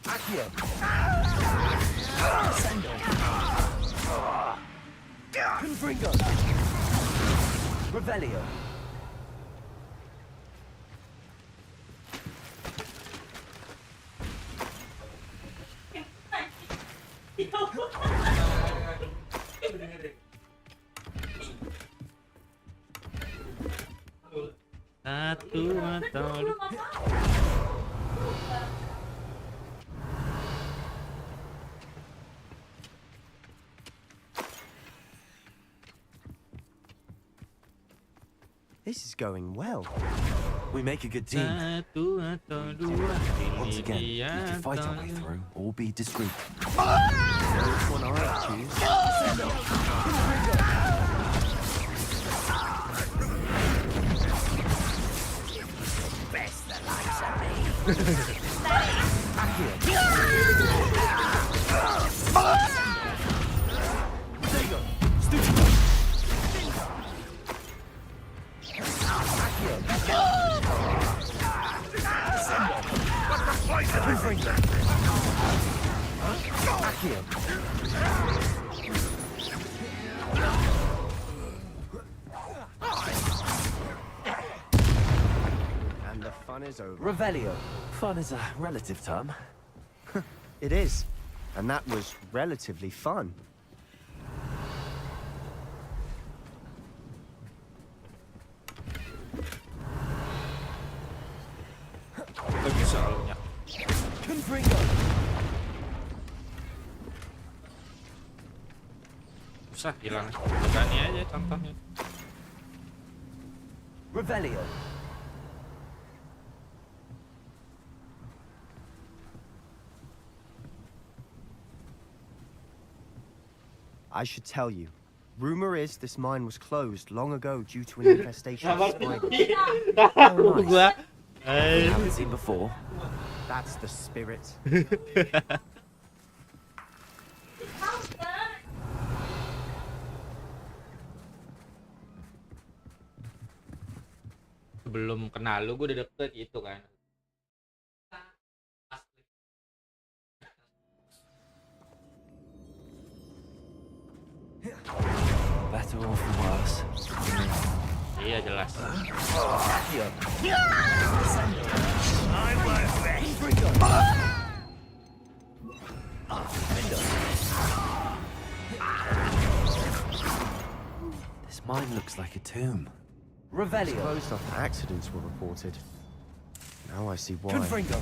Accio. Sendo. Confringo. Revelio. Satu atau dua. This is going well. We make a good team. Satu atau dua. Once again, we can fight our way through or be discreet. Which one I choose? Best the likes of me. And the fun is over. Revelio. Fun is a relative term. It is. And that was relatively fun. Bagus soalnya. Confringo. Susah hilang. Begani aja contohnya. Revelio. I should tell you. Rumor is this mine was closed long ago due to an infestation of spiders. Oh, nice. I haven't seen before. That's the spirit. Sebelum kenal lu gue udah deket gitu kan. Better or for worse. Iya jelas. The This mine looks like a tomb. It's Revelio. closed after accidents were reported. Now I see why. Confringo.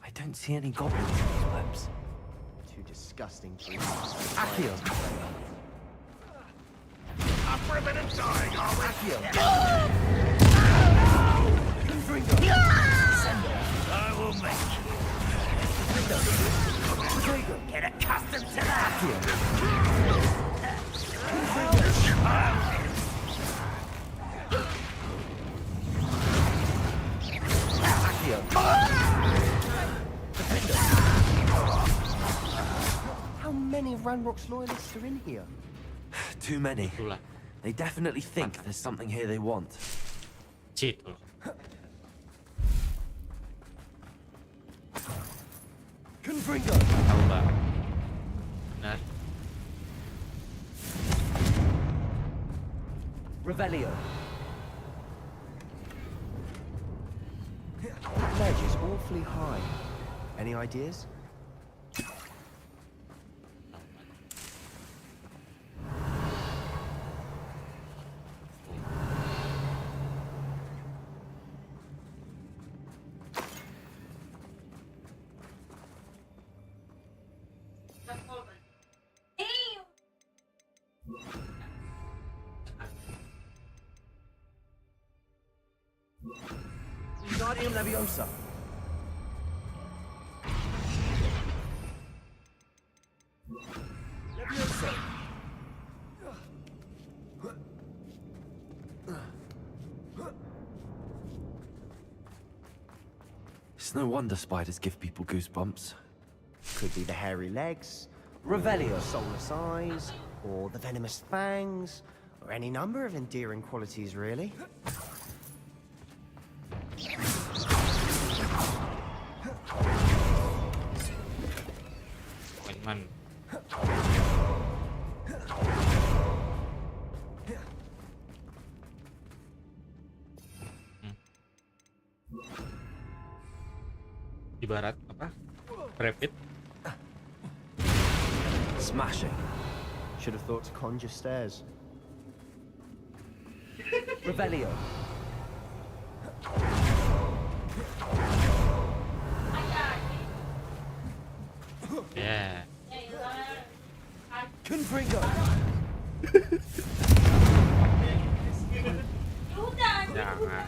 I don't see any goblins in these webs. Too disgusting to eat. Accio. Up for a bit of dying, are we? Confringo. I will make you. Get accustomed to that. How many Ranrock's loyalists are in here? Too many. They definitely think there's something here they want. Cheat. Confringo. Tahu Mbak. Benar. Revelio. That ledge is awfully high. Any ideas? Wingardium Leviosa. Leviosa. It's no wonder spiders give people goosebumps. Could be the hairy legs, Revelio. the soulless eyes, or the venomous fangs, or any number of endearing qualities, really. Wingman. Ibarat apa? Rapid. Smashing. Should have thought to conjure stairs. Revelio. Yeah. Confringo. Jangan.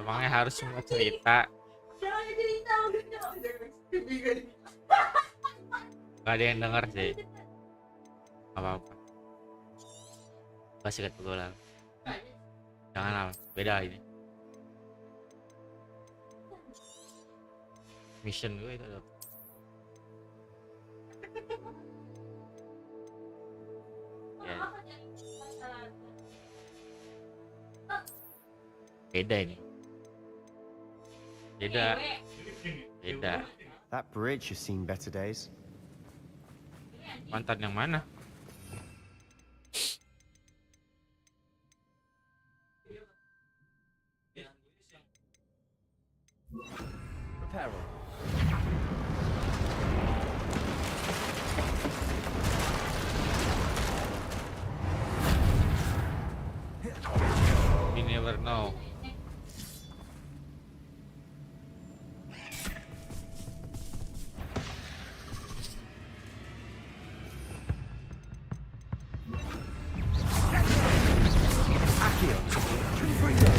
Emangnya harus semua cerita? Gak ada yang denger sih. Apa-apa. Kasih kata gue lah. Jangan lah, beda ini. Mission gue itu ada. Ya. Beda ini. Beda. Beda. That bridge has seen better days. Mantan yang mana? Reparo. You never know. Accio. Confringo.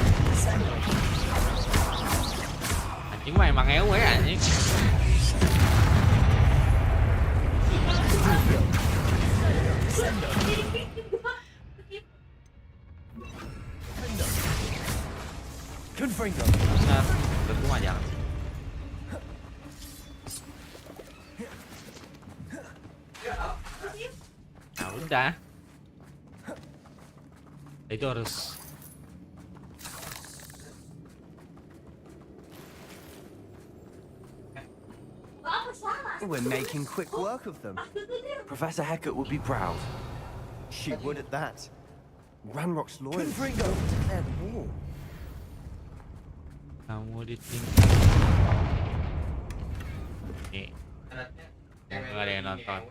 mah emang ewe anjing. Benar, gue mah jangan. Nah udah. Itu harus We're making quick work of them. Professor Hecat would be proud. She would at that. Ranrock's lawyers declared war. kamu ditinggal. Nih, nggak ada yang nonton.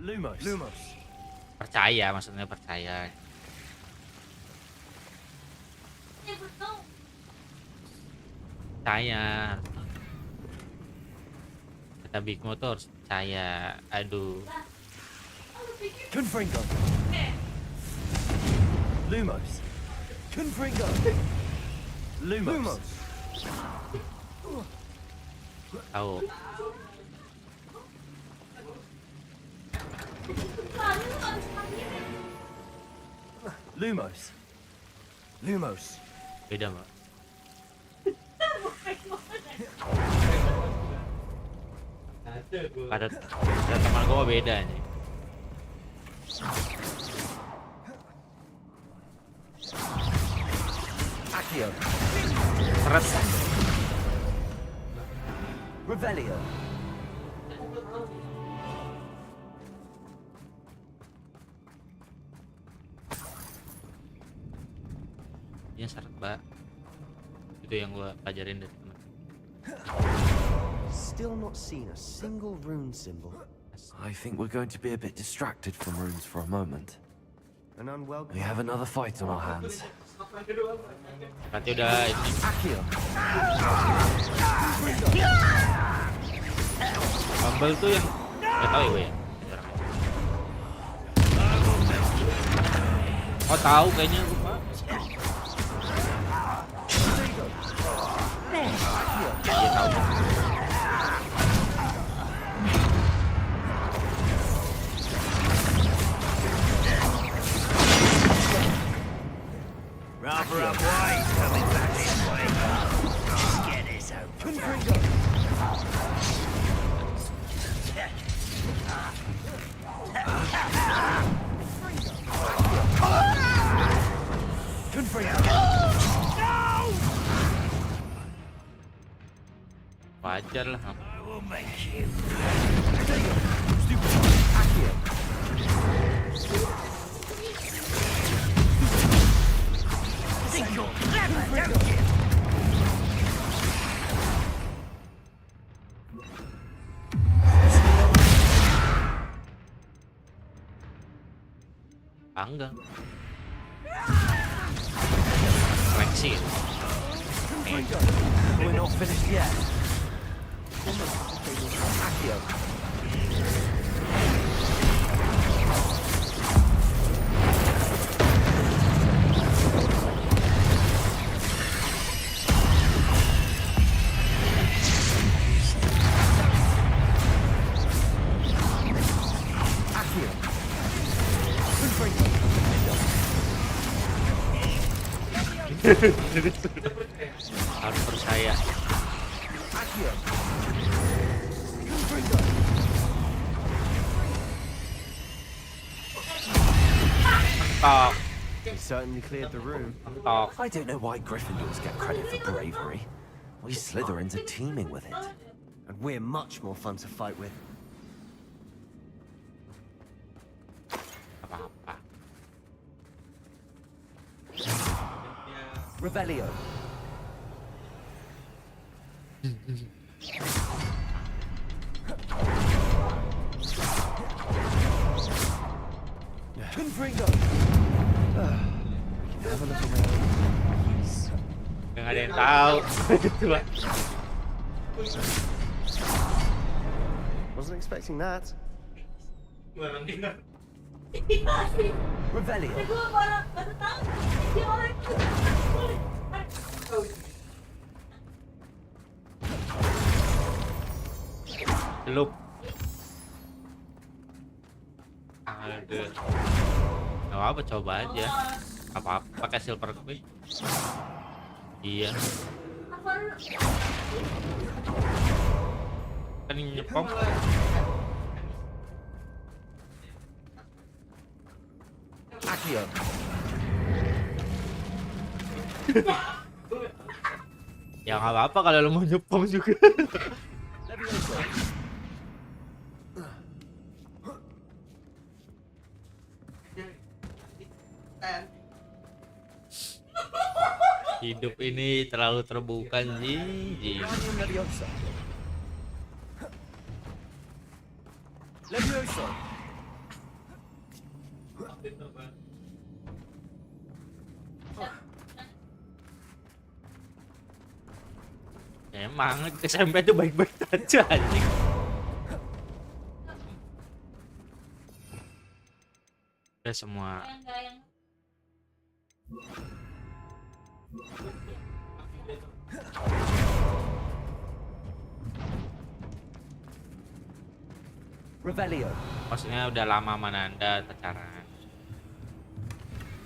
Lumos. Percaya, maksudnya percaya. Percaya. Kata Big Motor percaya. Aduh. Confringo. Lumos. Confringo. Lumos. Tahu. Lumos. Beda, Mbak. Kata teman gue beda nih. Accio. Seret. Revelio. Ya seret, Mbak. Itu yang gue pelajarin dari teman. Still not seen a single rune symbol. I think we're going to be a bit distracted from runes for a moment. An unwelcome. We have another fight on our hands. Berarti udah ini. Accio. Bumble tuh yang nggak tahu ya gue ya. Oh tahu kayaknya lupa. Iya tahu. Rather up white coming back this way. Let's get this open. Wajar lah. I will make you. Think you're clever, don't you? Bangga. Seleksi. We're not finished yet. Accio. Harus percaya. Mentok. He certainly cleared the room. Mentok. I don't know why Gryffindors get credit for bravery. We Slytherins are teeming with it. And we're much more fun to fight with. Apa-apa. Revelio. Confringo. Have a look around. Nggak ada yang tahu. Coba. Wasn't expecting that. Revelio. Celup. Aduh. Gak apa-apa, coba aja. Apa-apa pakai silver quick. Iya. Kan nyepom. Accio. Ya nggak apa-apa kalau lo mau nyepom juga. Hidup ini terlalu terbuka anjing. Levioso. Emang SMP tuh baik-baik aja anjing. Udah semua. Revelio. Maksudnya udah lama mana Anda pacaran?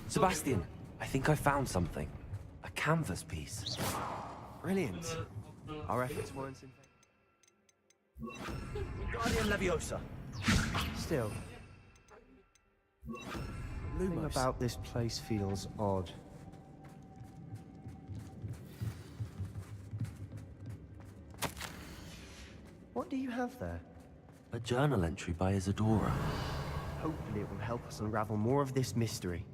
Sebastian, I think I found something. A canvas piece. Brilliant. Our efforts weren't in vain. Guardian Leviosa. Still, something about this place feels odd. What do you have there? A journal entry by Isadora. Hopefully it will help us unravel more of this mystery.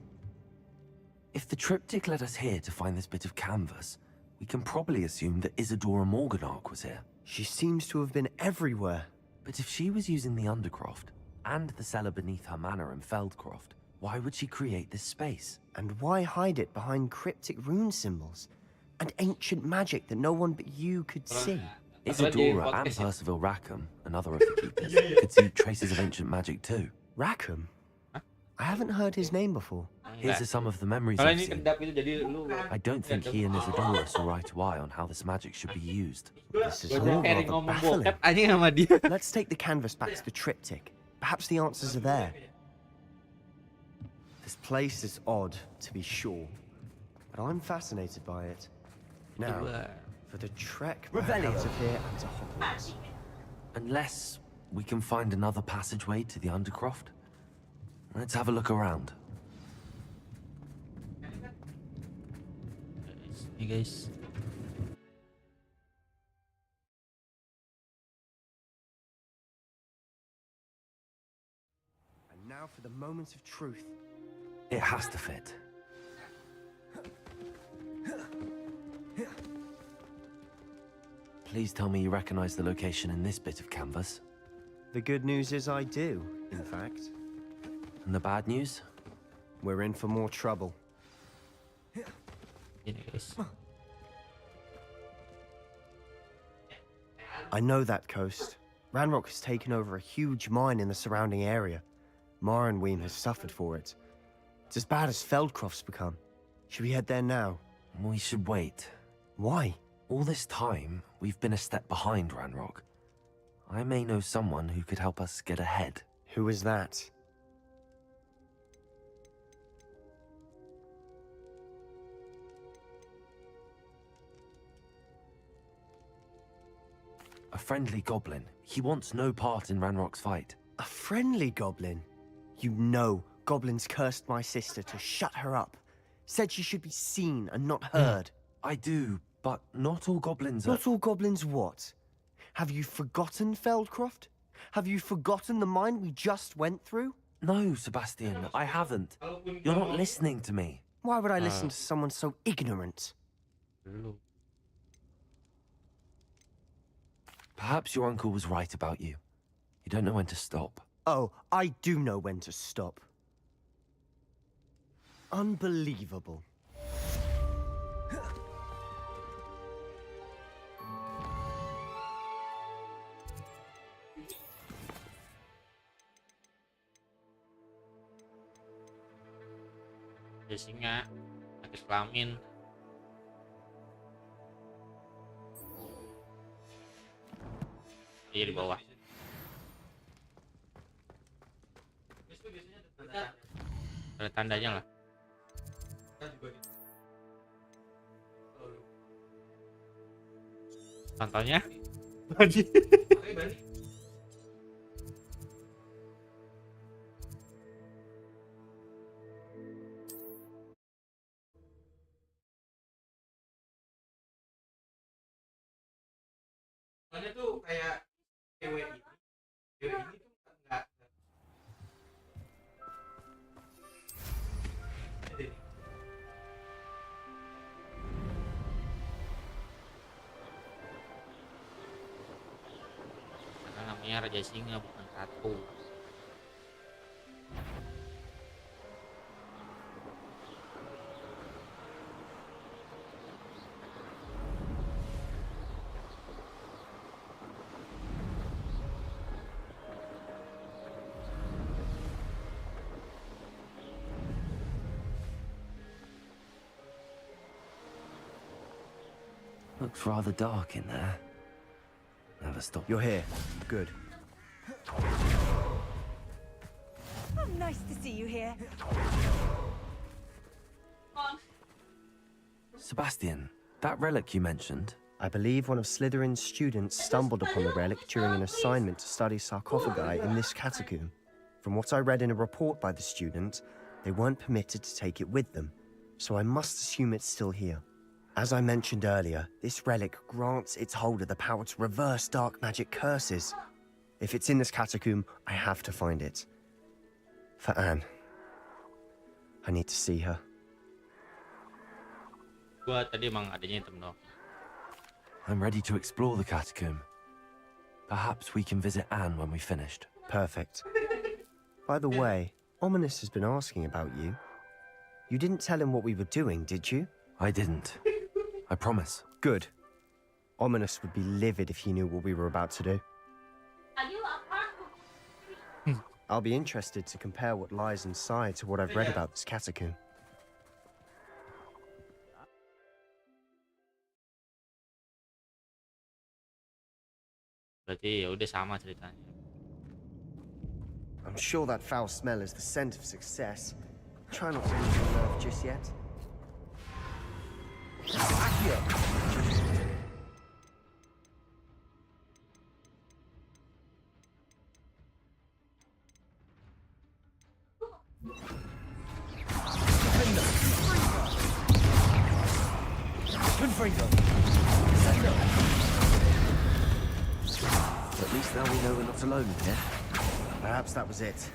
If the triptych led us here to find this bit of canvas, we can probably assume that Isadora Morganark was here. She seems to have been everywhere. But if she was using the Undercroft, and the cellar beneath her manor in Feldcroft, why would she create this space? And why hide it behind cryptic rune symbols? And ancient magic that no one but you could see? Isadora and Percival Rackham, another of the keepers, could see traces of ancient magic too. Rackham? I haven't heard his name before. Here's are some of the memories I've seen. I don't think he and Isadora saw eye to eye on how this magic should be used. This is all rather baffling. Let's take the canvas back to the triptych. Perhaps the answers are there. This place is odd, to be sure, but I'm fascinated by it. Now, for the trek back out of here and to Hogwarts. Unless we can find another passageway to the Undercroft. Let's have a look around. Hey guys. And now for the moment of truth. It has to fit. Please tell me you recognize the location in this bit of canvas. The good news is I do, in fact. And the bad news? We're in for more trouble. I know that coast. Ranrock has taken over a huge mine in the surrounding area. Morinweem has suffered for it. It's as bad as Feldcroft's become. Should we head there now? We should wait. Why? All this time, we've been a step behind Ranrock. I may know someone who could help us get ahead. Who is that? A friendly goblin. He wants no part in Ranrock's fight. A friendly goblin? You know goblins cursed my sister to shut her up. Said she should be seen and not heard. I do, but not all goblins are... Not all goblins what? Have you forgotten Feldcroft? Have you forgotten the mine we just went through? No, Sebastian, I haven't. You're not listening to me. Why would I listen to someone so ignorant? Perhaps your uncle was right about you. You don't know when to stop. Oh, I do know when to stop. Unbelievable. Ada singa, sakit kelamin. Iya di bawah. Ada tandanya lah. Contohnya? Bani. Soalnya tuh kayak cewek ini tuh enggak. Karena namanya Raja Singa bukan Ratu. Looks rather dark in there. Never stop. You're here. Good. Oh, nice to see you here. Sebastian, that relic you mentioned. I believe one of Slytherin's students stumbled upon the relic during an assignment to study sarcophagi in this catacomb. From what I read in a report by the student, they weren't permitted to take it with them, so I must assume it's still here. As I mentioned earlier, this relic grants its holder the power to reverse dark magic curses. If it's in this catacomb, I have to find it. For Anne. I need to see her. Gua tadi emang adanya hitam doang. I'm ready to explore the catacomb. Perhaps we can visit Anne when we finished. Perfect. By the way, Ominous has been asking about you. You didn't tell him what we were doing, did you? I didn't. I promise. Good. Ominous would be livid if he knew what we were about to do. I'll be interested to compare what lies inside to what I've read about this catacomb. Berarti ya udah sama ceritanya. I'm sure that foul smell is the scent of success. Try not to lose your nerve just yet. Accio! At least now we know we're not alone here. Perhaps that was it.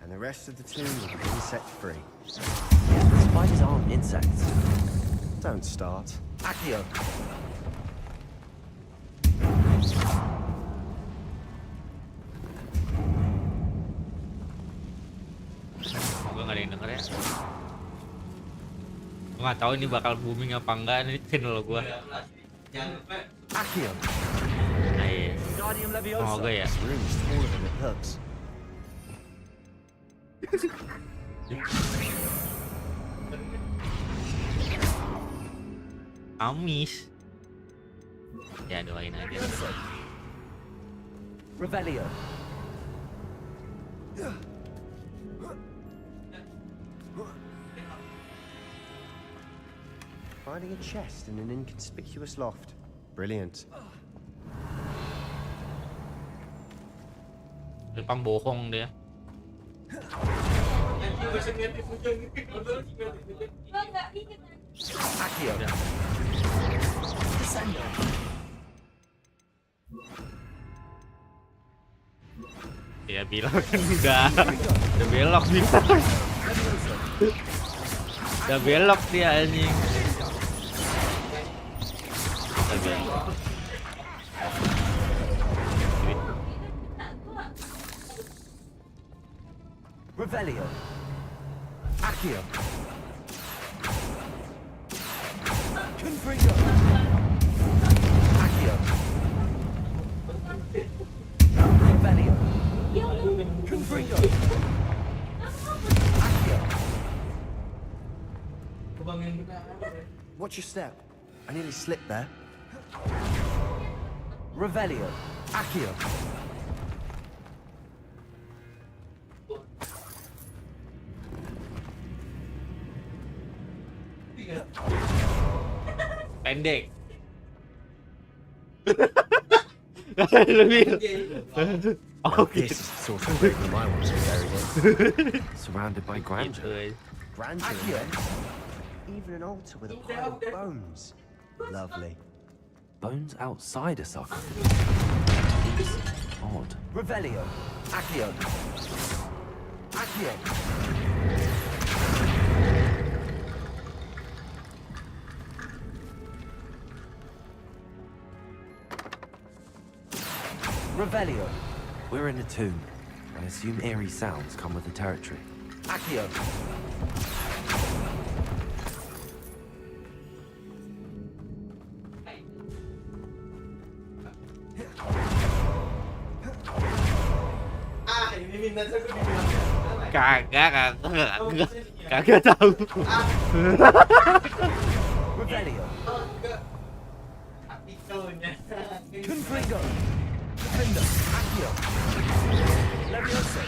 And the rest of the tomb will be insect-free. Spiders aren't insects. Don't start. Accio! Semoga nggak ada yang denger ya. Gue nggak tahu ini bakal booming apa enggak nih channel gue. Accio! Ayo. Semoga ya. Amis. Ya doain aja. Revelio. Finding a chest in an inconspicuous loft. Brilliant. Depan bohong dia. Accio. Ya bilang kan udah belok nih. Udah belok dia anjing. Udah belok. Revelio. Accio. Confringo. Accio. Revelio. Confringo. Accio. Watch your step. I nearly slipped there. Revelio. Accio. Pendek. Lebih. Now this is the sort of room I want to be buried in. Surrounded by grandeur. Grandeur? Even an altar with a pile of bones. Lovely. Bones outside a sarcophagus. It's odd. Revelio. Accio. Accio. Revelio. We're in a tomb. I assume eerie sounds come with the territory. Accio. Kagak tahu. Revelio. Confringo. Defender. Accio. Leviosa.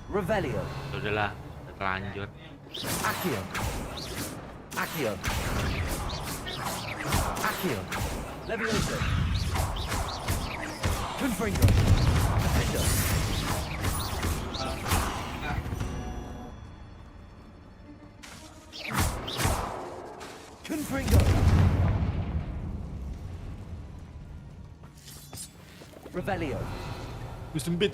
Revelio. Udahlah, terlanjur. Accio. Accio. Accio. Leviosa. Confringo. Defender. Confringo. Revelio. Sempit.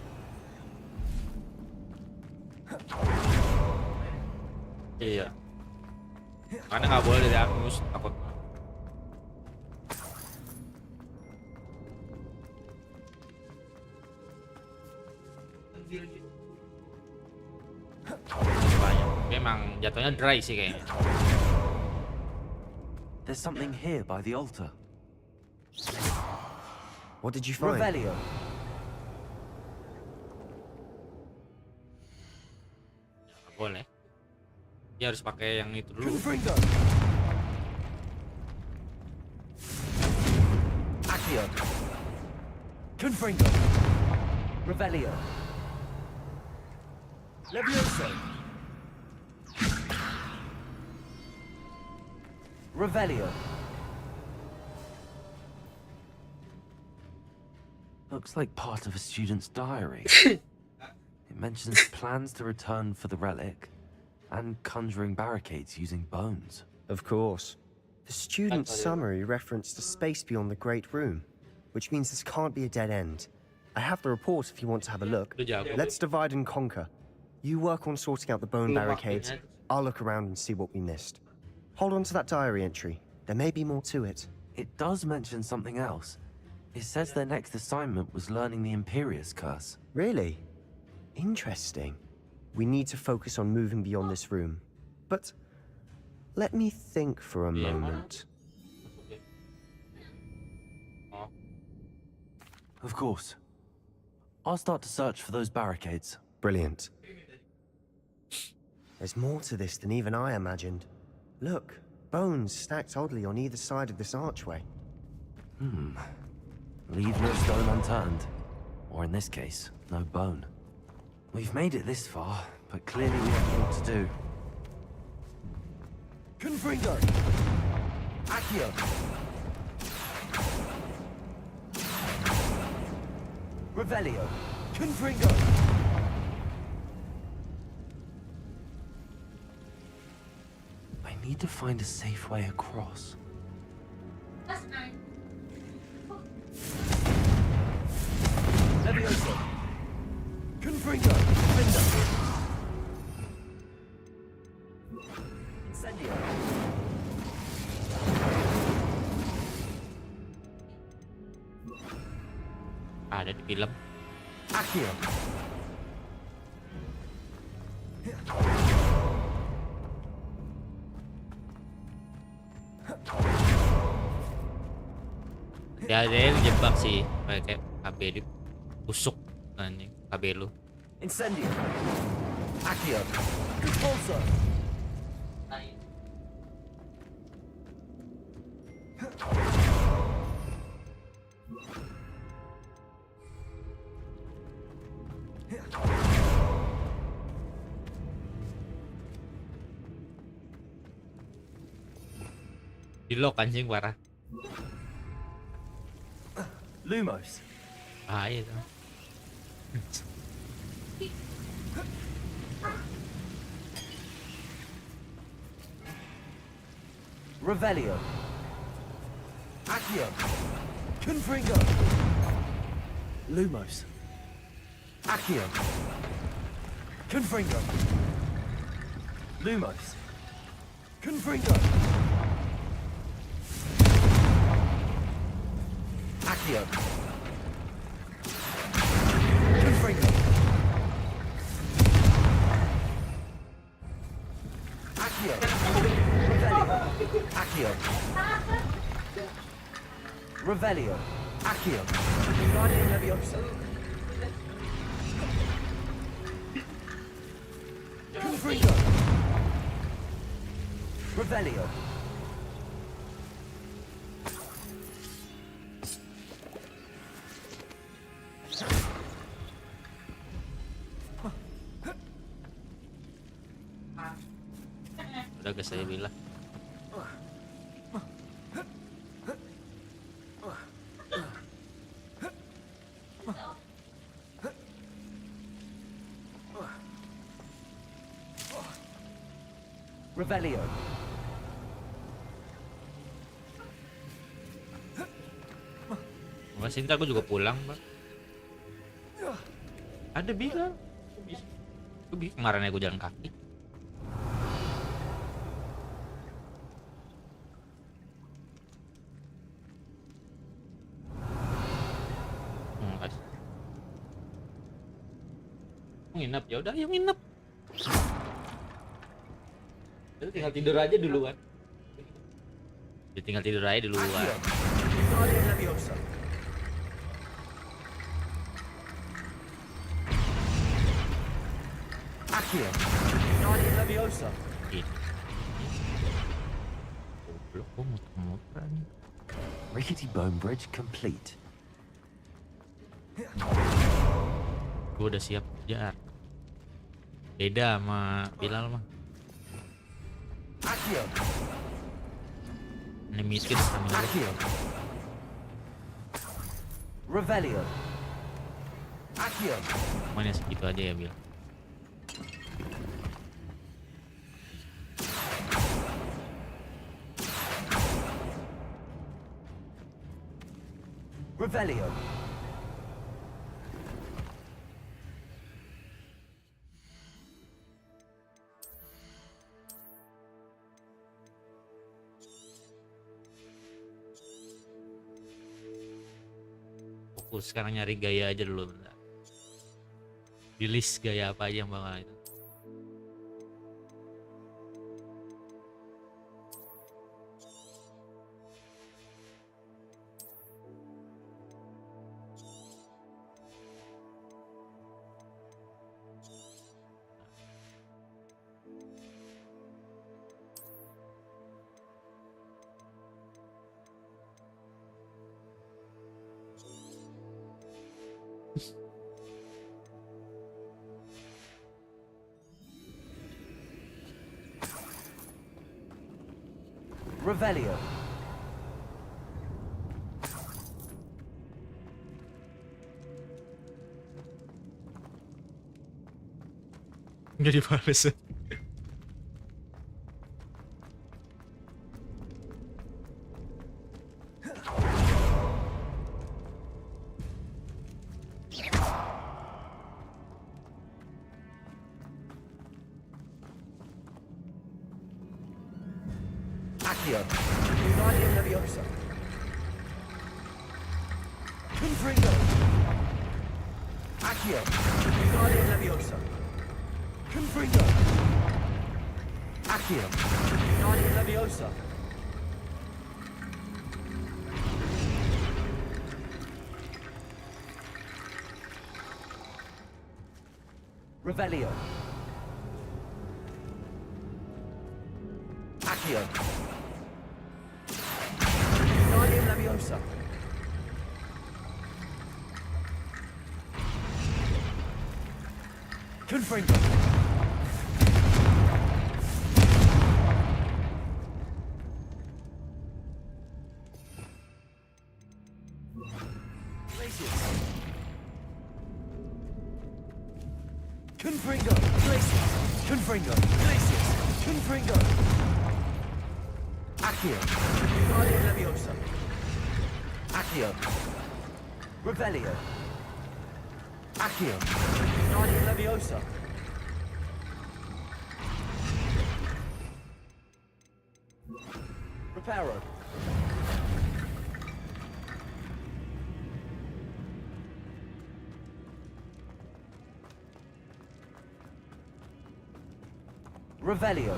Iya. Karena nggak boleh dari Agnes, takut. Banyak. Memang jatuhnya dry sih kayaknya. There's something here by the altar. What did you find? Revelio. Boleh. Dia harus pakai yang itu dulu. Confringo. Accio. Confringo. Revelio. Leviosa. Revelio. Looks like part of a student's diary. It mentions plans to return for the relic and conjuring barricades using bones. Of course. The student's summary referenced a space beyond the Great Room, which means this can't be a dead end. I have the report if you want to have a look. Let's divide and conquer. You work on sorting out the bone barricades. I'll look around and see what we missed. Hold on to that diary entry. There may be more to it. It does mention something else. It says their next assignment was learning the Imperius curse. Really? Interesting. We need to focus on moving beyond this room. But let me think for a moment. Of course. I'll start to search for those barricades. Brilliant. There's more to this than even I imagined. Look, bones stacked oddly on either side of this archway. Leave no stone unturned. Or in this case, no bone. We've made it this far, but clearly we have more to do. Confringo! Accio! Revelio! Confringo! I need to find a safe way across. Leviosa! Confringo! Defender! Incendio! Ada di film. Accio! Ya dia dijebak sih pakai KB tusuk anjing KB lu. Incendio. Accio. Repulsor. Di lock anjing parah. Lumos. Bahaya tuh. Revelio. Accio. Confringo. Lumos. Accio. Confringo. Lumos. Confringo. Accio. Confringo. Accio. Revelio. Accio. Revelio. Accio. Guardian Leviosa. Confringo. Revelio. Udah guys, saya bilang. Revelio. Mas ntar aku juga pulang, Mbak. Ada bilang. Kemarin aku jalan kaki. Nginep ya udah, yuk nginep. Jadi tinggal tidur aja duluan. Jadi tinggal tidur aja duluan. Accio. Guardian Leviosa. Goblok, kok muter-muter nih. Rickety bone bridge complete. Gue udah siap kejar. Beda sama Bilal mah. Accio. Ini miskin sama Accio. Revelio. Accio. Mana segitu aja ya Bil. Revelio. Fokus sekarang nyari gaya aja dulu bentar. Di list gaya apa aja yang bakal itu. Revelio. Nggak dibales. Accio. Guardian Leviosa. Confringo. Accio. Guardian Leviosa. Confringo. Accio. Guardian Leviosa. Revelio. Accio. Guardian Leviosa. Confringo. Confringo. Glacius. Confringo. Glacius. Confringo. Accio. Guardian Leviosa. Accio. Revelio. Accio. Guardian Leviosa. Reparo. Revelio.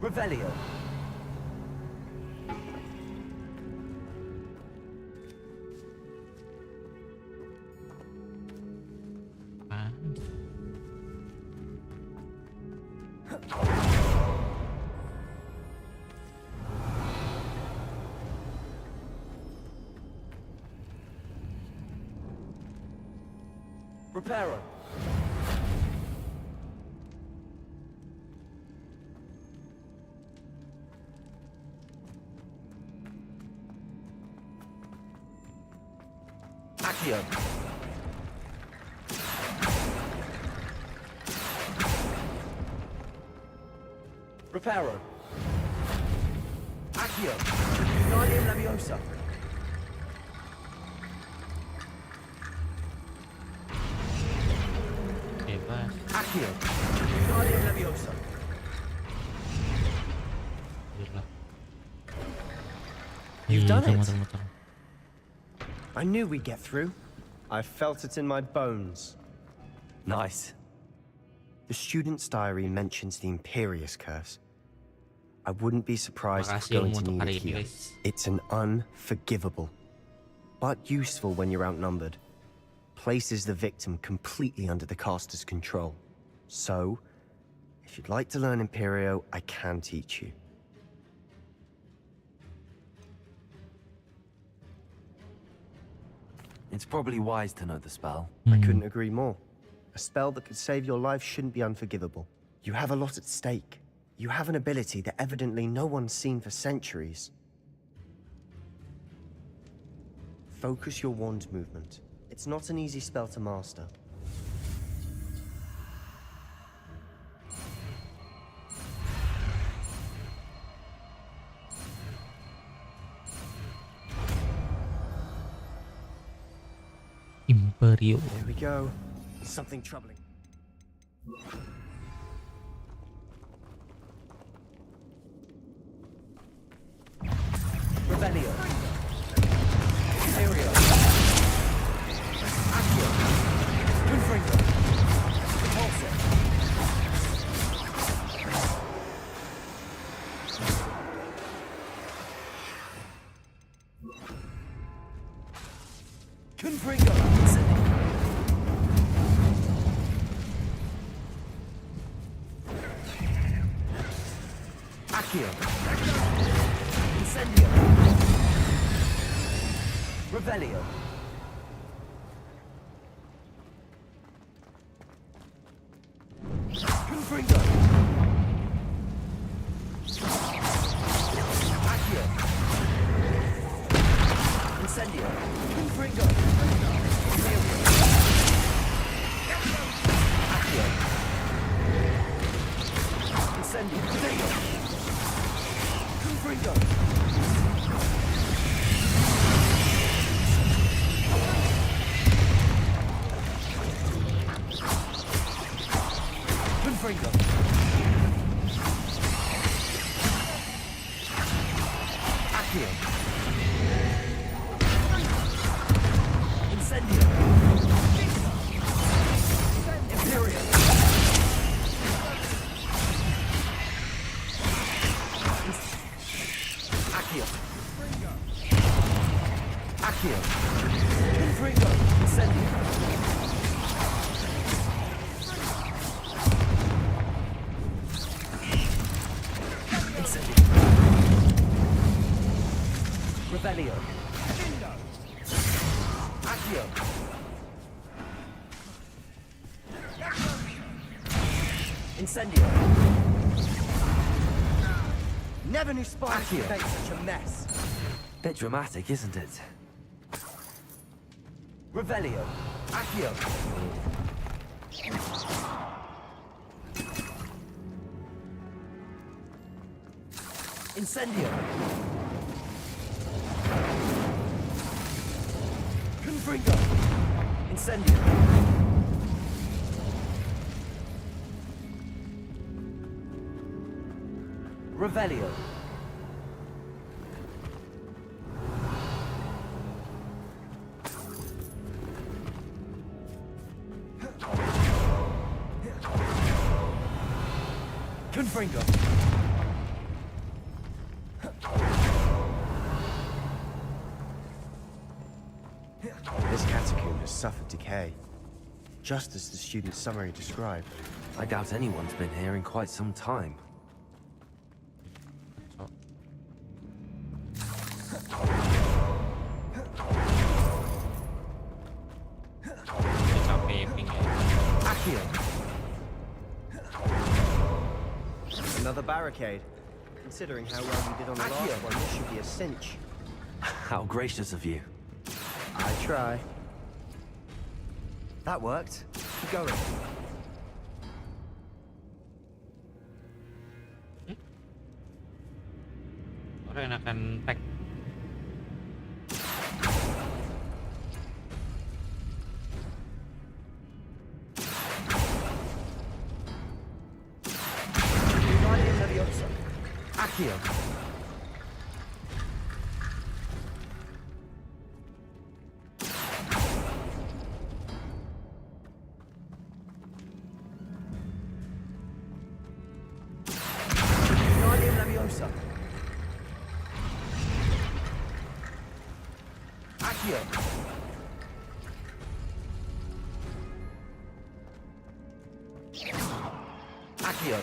Revelio. Reparo. Accio. Reparo. Accio. Guardian Leviosa. Bebas. Accio. Guardian Leviosa. You've done it. I knew we'd get through. I felt it in my bones. Nice. The student's diary mentions the Imperious Curse. I wouldn't be surprised if we're going to need it here. It's an unforgivable, but useful when you're outnumbered. Places the victim completely under the caster's control. So, if you'd like to learn Imperio, I can teach you. It's probably wise to know the spell. I couldn't agree more. A spell that could save your life shouldn't be unforgivable. You have a lot at stake. You have an ability that evidently no one's seen for centuries. Focus your wand movement. It's not an easy spell to master. Imperio. There we go. Something troubling. Revelio. Imperio. Accio. Confringo. Repulsor. Confringo. Accio. Incendio. Revelio. Confringo. Accio. Incendio. Confringo. Accio. Incendio. Confringo. Confringo. Accio. Incendio. Imperial. Accio. Accio. Confringo. Incendio. Revelio. Indo. Accio. Incendio. Never knew spies could make such a mess. Bit dramatic, isn't it? Revelio. Accio. Incendio. Confringo. Incendio. Revelio. Confringo. This catacomb has suffered decay, just as the student's summary described. I doubt anyone's been here in quite some time. Another barricade. Considering how well you did on the last one, this should be a cinch. How gracious of you. I try. That worked. Keep going. Orang akan tag. Accio. Leviosa. Accio. Accio.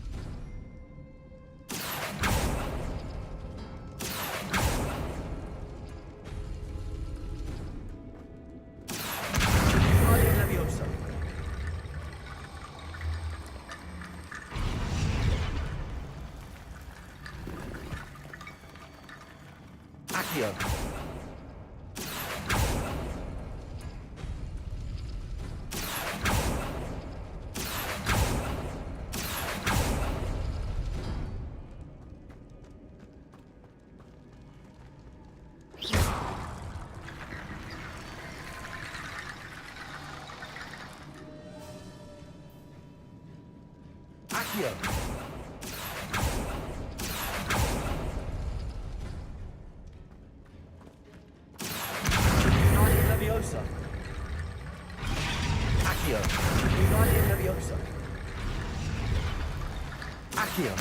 Accio. Leviosa. Accio. Accio. Leviosa. Accio. Leviosa. Accio.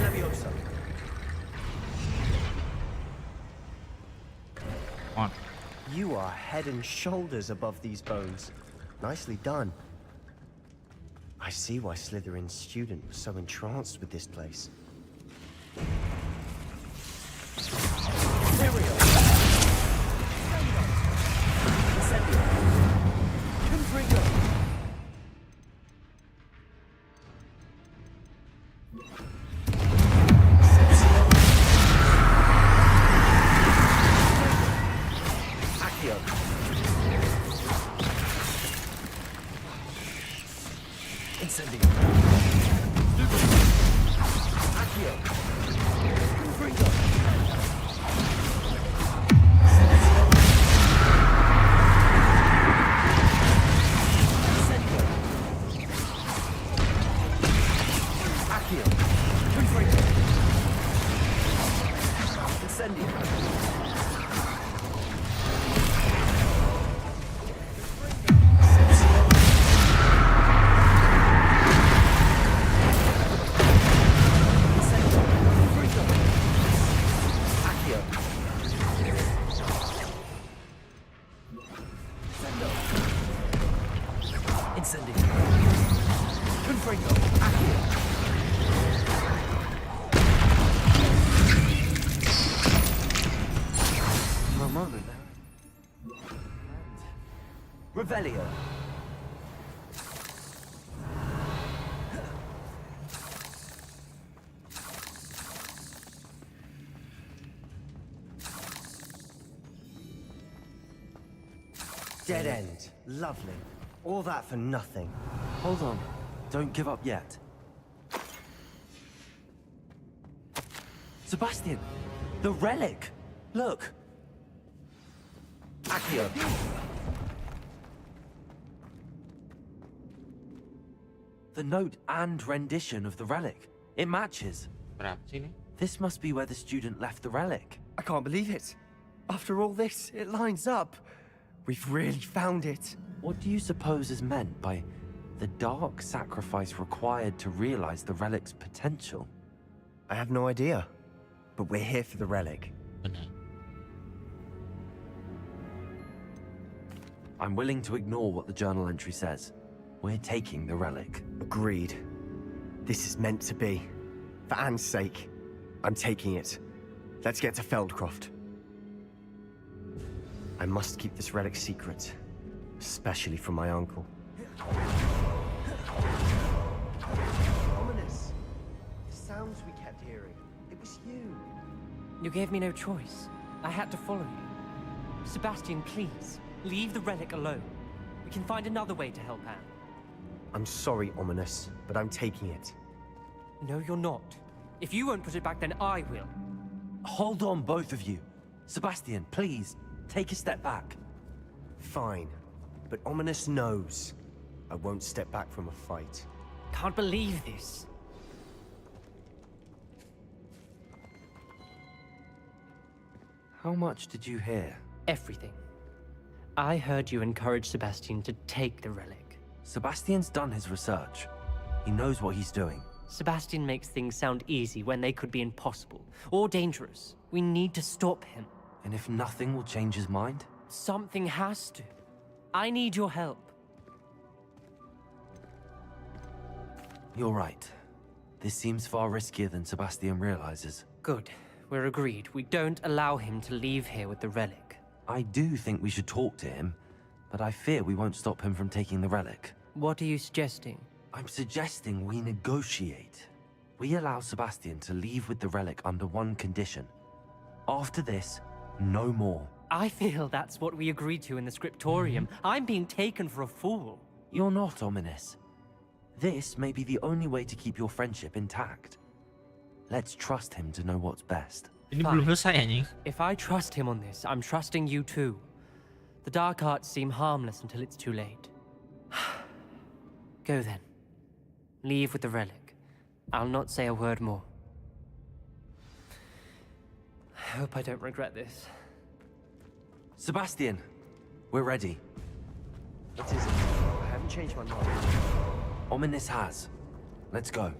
Leviosa. On. You are head and shoulders above these bones. Nicely done. I see why Slytherin's student was so entranced with this place. Revelio. Dead end. Lovely. All that for nothing. Hold on. Don't give up yet. Sebastian! The relic! Look! Accio! The note and rendition of the relic. It matches. This must be where the student left the relic. I can't believe it. After all this, it lines up. We've really found it. What do you suppose is meant by the dark sacrifice required to realize the relic's potential? I have no idea. But we're here for the relic. I'm willing to ignore what the journal entry says. We're taking the relic. Agreed. This is meant to be. For Anne's sake, I'm taking it. Let's get to Feldcroft. I must keep this relic secret, especially from my uncle. Ominous. The sounds we kept hearing. It was you. You gave me no choice. I had to follow you. Sebastian, please, leave the relic alone. We can find another way to help Anne. I'm sorry, Ominous, but I'm taking it. No, you're not. If you won't put it back, then I will. Hold on, both of you. Sebastian, please, take a step back. Fine, but Ominous knows I won't step back from a fight. Can't believe this. How much did you hear? Everything. I heard you encourage Sebastian to take the relic. Sebastian's done his research. He knows what he's doing. Sebastian makes things sound easy when they could be impossible or dangerous. We need to stop him. And if nothing will change his mind? Something has to. I need your help. You're right. This seems far riskier than Sebastian realizes. Good. We're agreed. We don't allow him to leave here with the relic. I do think we should talk to him, but I fear we won't stop him from taking the relic. What are you suggesting? I'm suggesting we negotiate. We allow Sebastian to leave with the relic under one condition. After this, no more. I feel that's what we agreed to in the scriptorium. I'm being taken for a fool. You're not, Ominous. This may be the only way to keep your friendship intact. Let's trust him to know what's best. Ini belum selesai anjing. If I trust him on this, I'm trusting you too. The dark arts seem harmless until it's too late. Go then. Leave with the relic. I'll not say a word more. I hope I don't regret this. Sebastian, we're ready. It isn't. I haven't changed my mind. Ominous has. Let's go.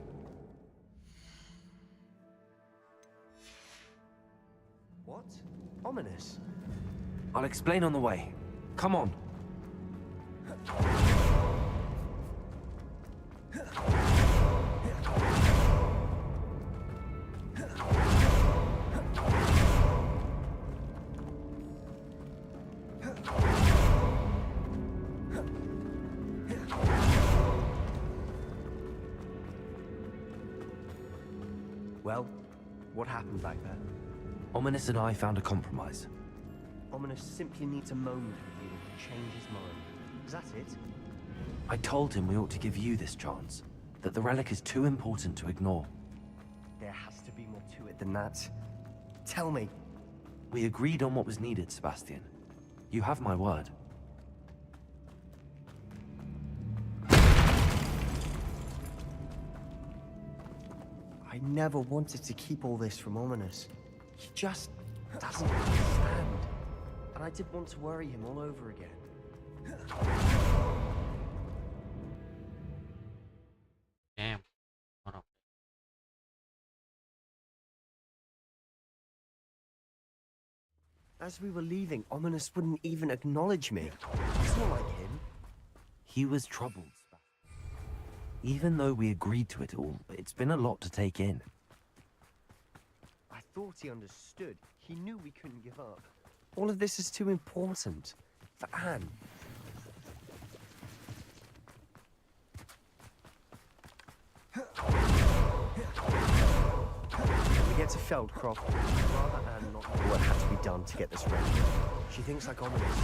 What? Ominous? I'll explain on the way. Come on. Well, what happened back there? Ominous and I found a compromise. Ominous simply needs a moment with you to change his mind. Is that it? I told him we ought to give you this chance, that the relic is too important to ignore. There has to be more to it than that. Tell me. We agreed on what was needed, Sebastian. You have my word. I never wanted to keep all this from Ominous. He just doesn't understand. And I didn't want to worry him all over again. Damn. As we were leaving, Ominous wouldn't even acknowledge me. It's not like him. He was troubled. Even though we agreed to it all, it's been a lot to take in. I thought he understood. He knew we couldn't give up. All of this is too important. For Anne. When we get to Feldcroft, I'd rather Anne not know what had to be done to get this ready. She thinks like Ominous.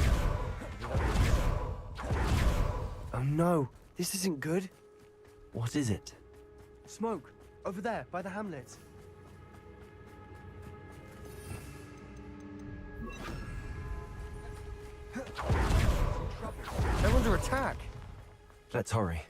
Oh no, this isn't good. What is it? Smoke, over there, by the hamlet. They're under attack. Let's hurry.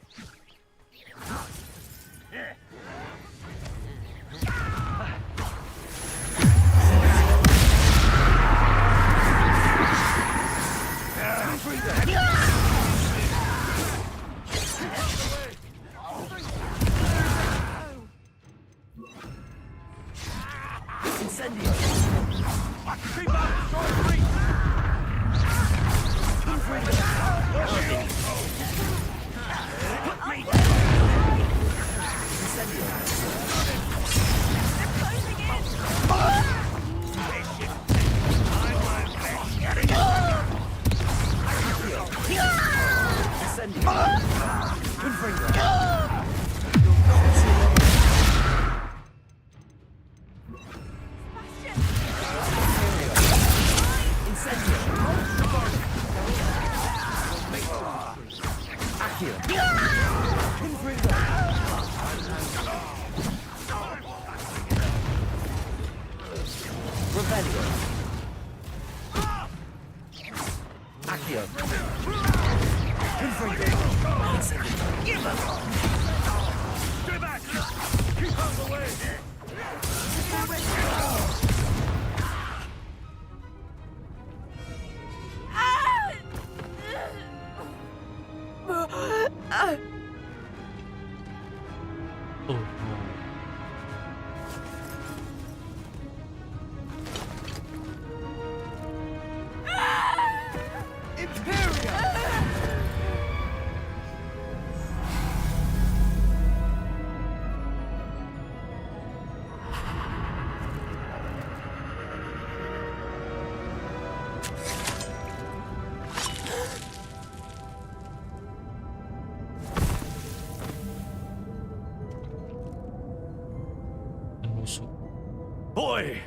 Boy!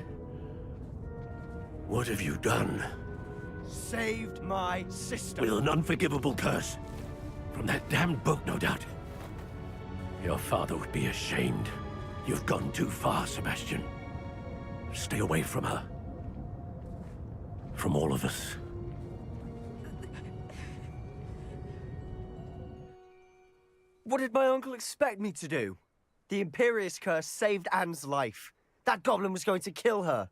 What have you done? Saved my sister. With an unforgivable curse. From that damned book, no doubt. Your father would be ashamed. You've gone too far, Sebastian. Stay away from her. From all of us. What did my uncle expect me to do? The Imperius curse saved Anne's life. That goblin was going to kill her.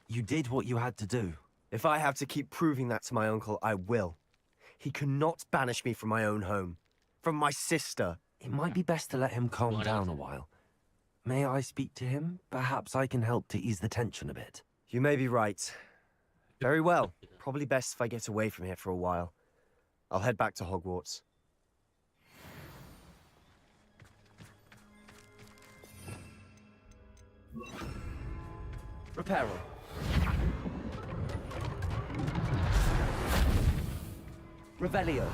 You did what you had to do. If I have to keep proving that to my uncle, I will. He cannot banish me from my own home. From my sister. It might be best to let him calm down a while. May I speak to him? Perhaps I can help to ease the tension a bit. You may be right. Very well. Probably best if I get away from here for a while. I'll head back to Hogwarts. Reparo. Revelio.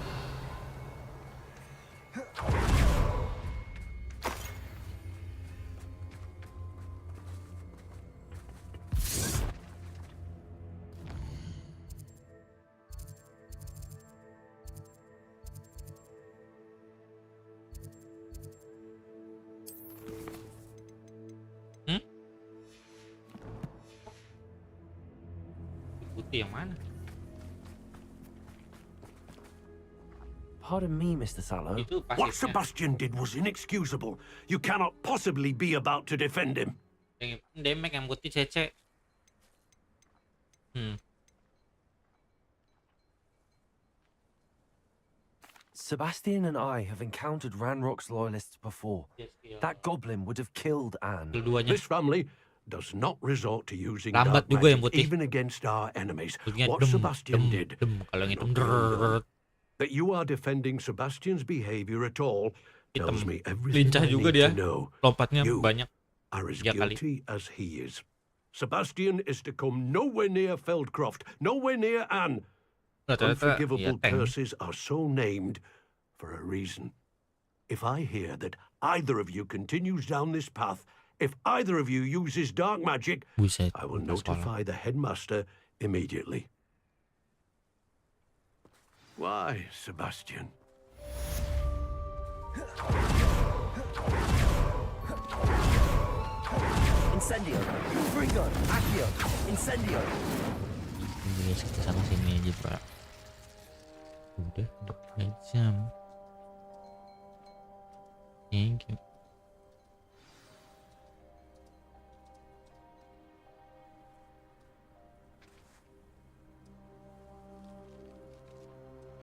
Itu yang mana? Pardon me, Mr. Sallow. Itu What pasifnya. Sebastian did was inexcusable. You cannot possibly be about to defend him. Yang demek yang putih cece. Sebastian and I have encountered Ranrock's loyalists before. That goblin would have killed Anne. This family does not resort to using Lambat dark juga yang magic putih. even against our enemies. Punya What dem, Sebastian did. Kalau yang hitam That you are defending Sebastian's behavior at all tells hitam. me everything Lincah I juga need dia. to know. Lompatnya You banyak. are as 3 kali. guilty as he is. Sebastian is to come nowhere near Feldcroft, nowhere near Anne. Unforgivable curses are so named for a reason. If I hear that either of you continues down this path, if either of you uses dark magic, Buset, I will notify the headmaster immediately. Why, Sebastian? Incendio, Frigo, Accio, Incendio. Guys, kita sana sini aja, Pak. Udah 2 jam. Thank you.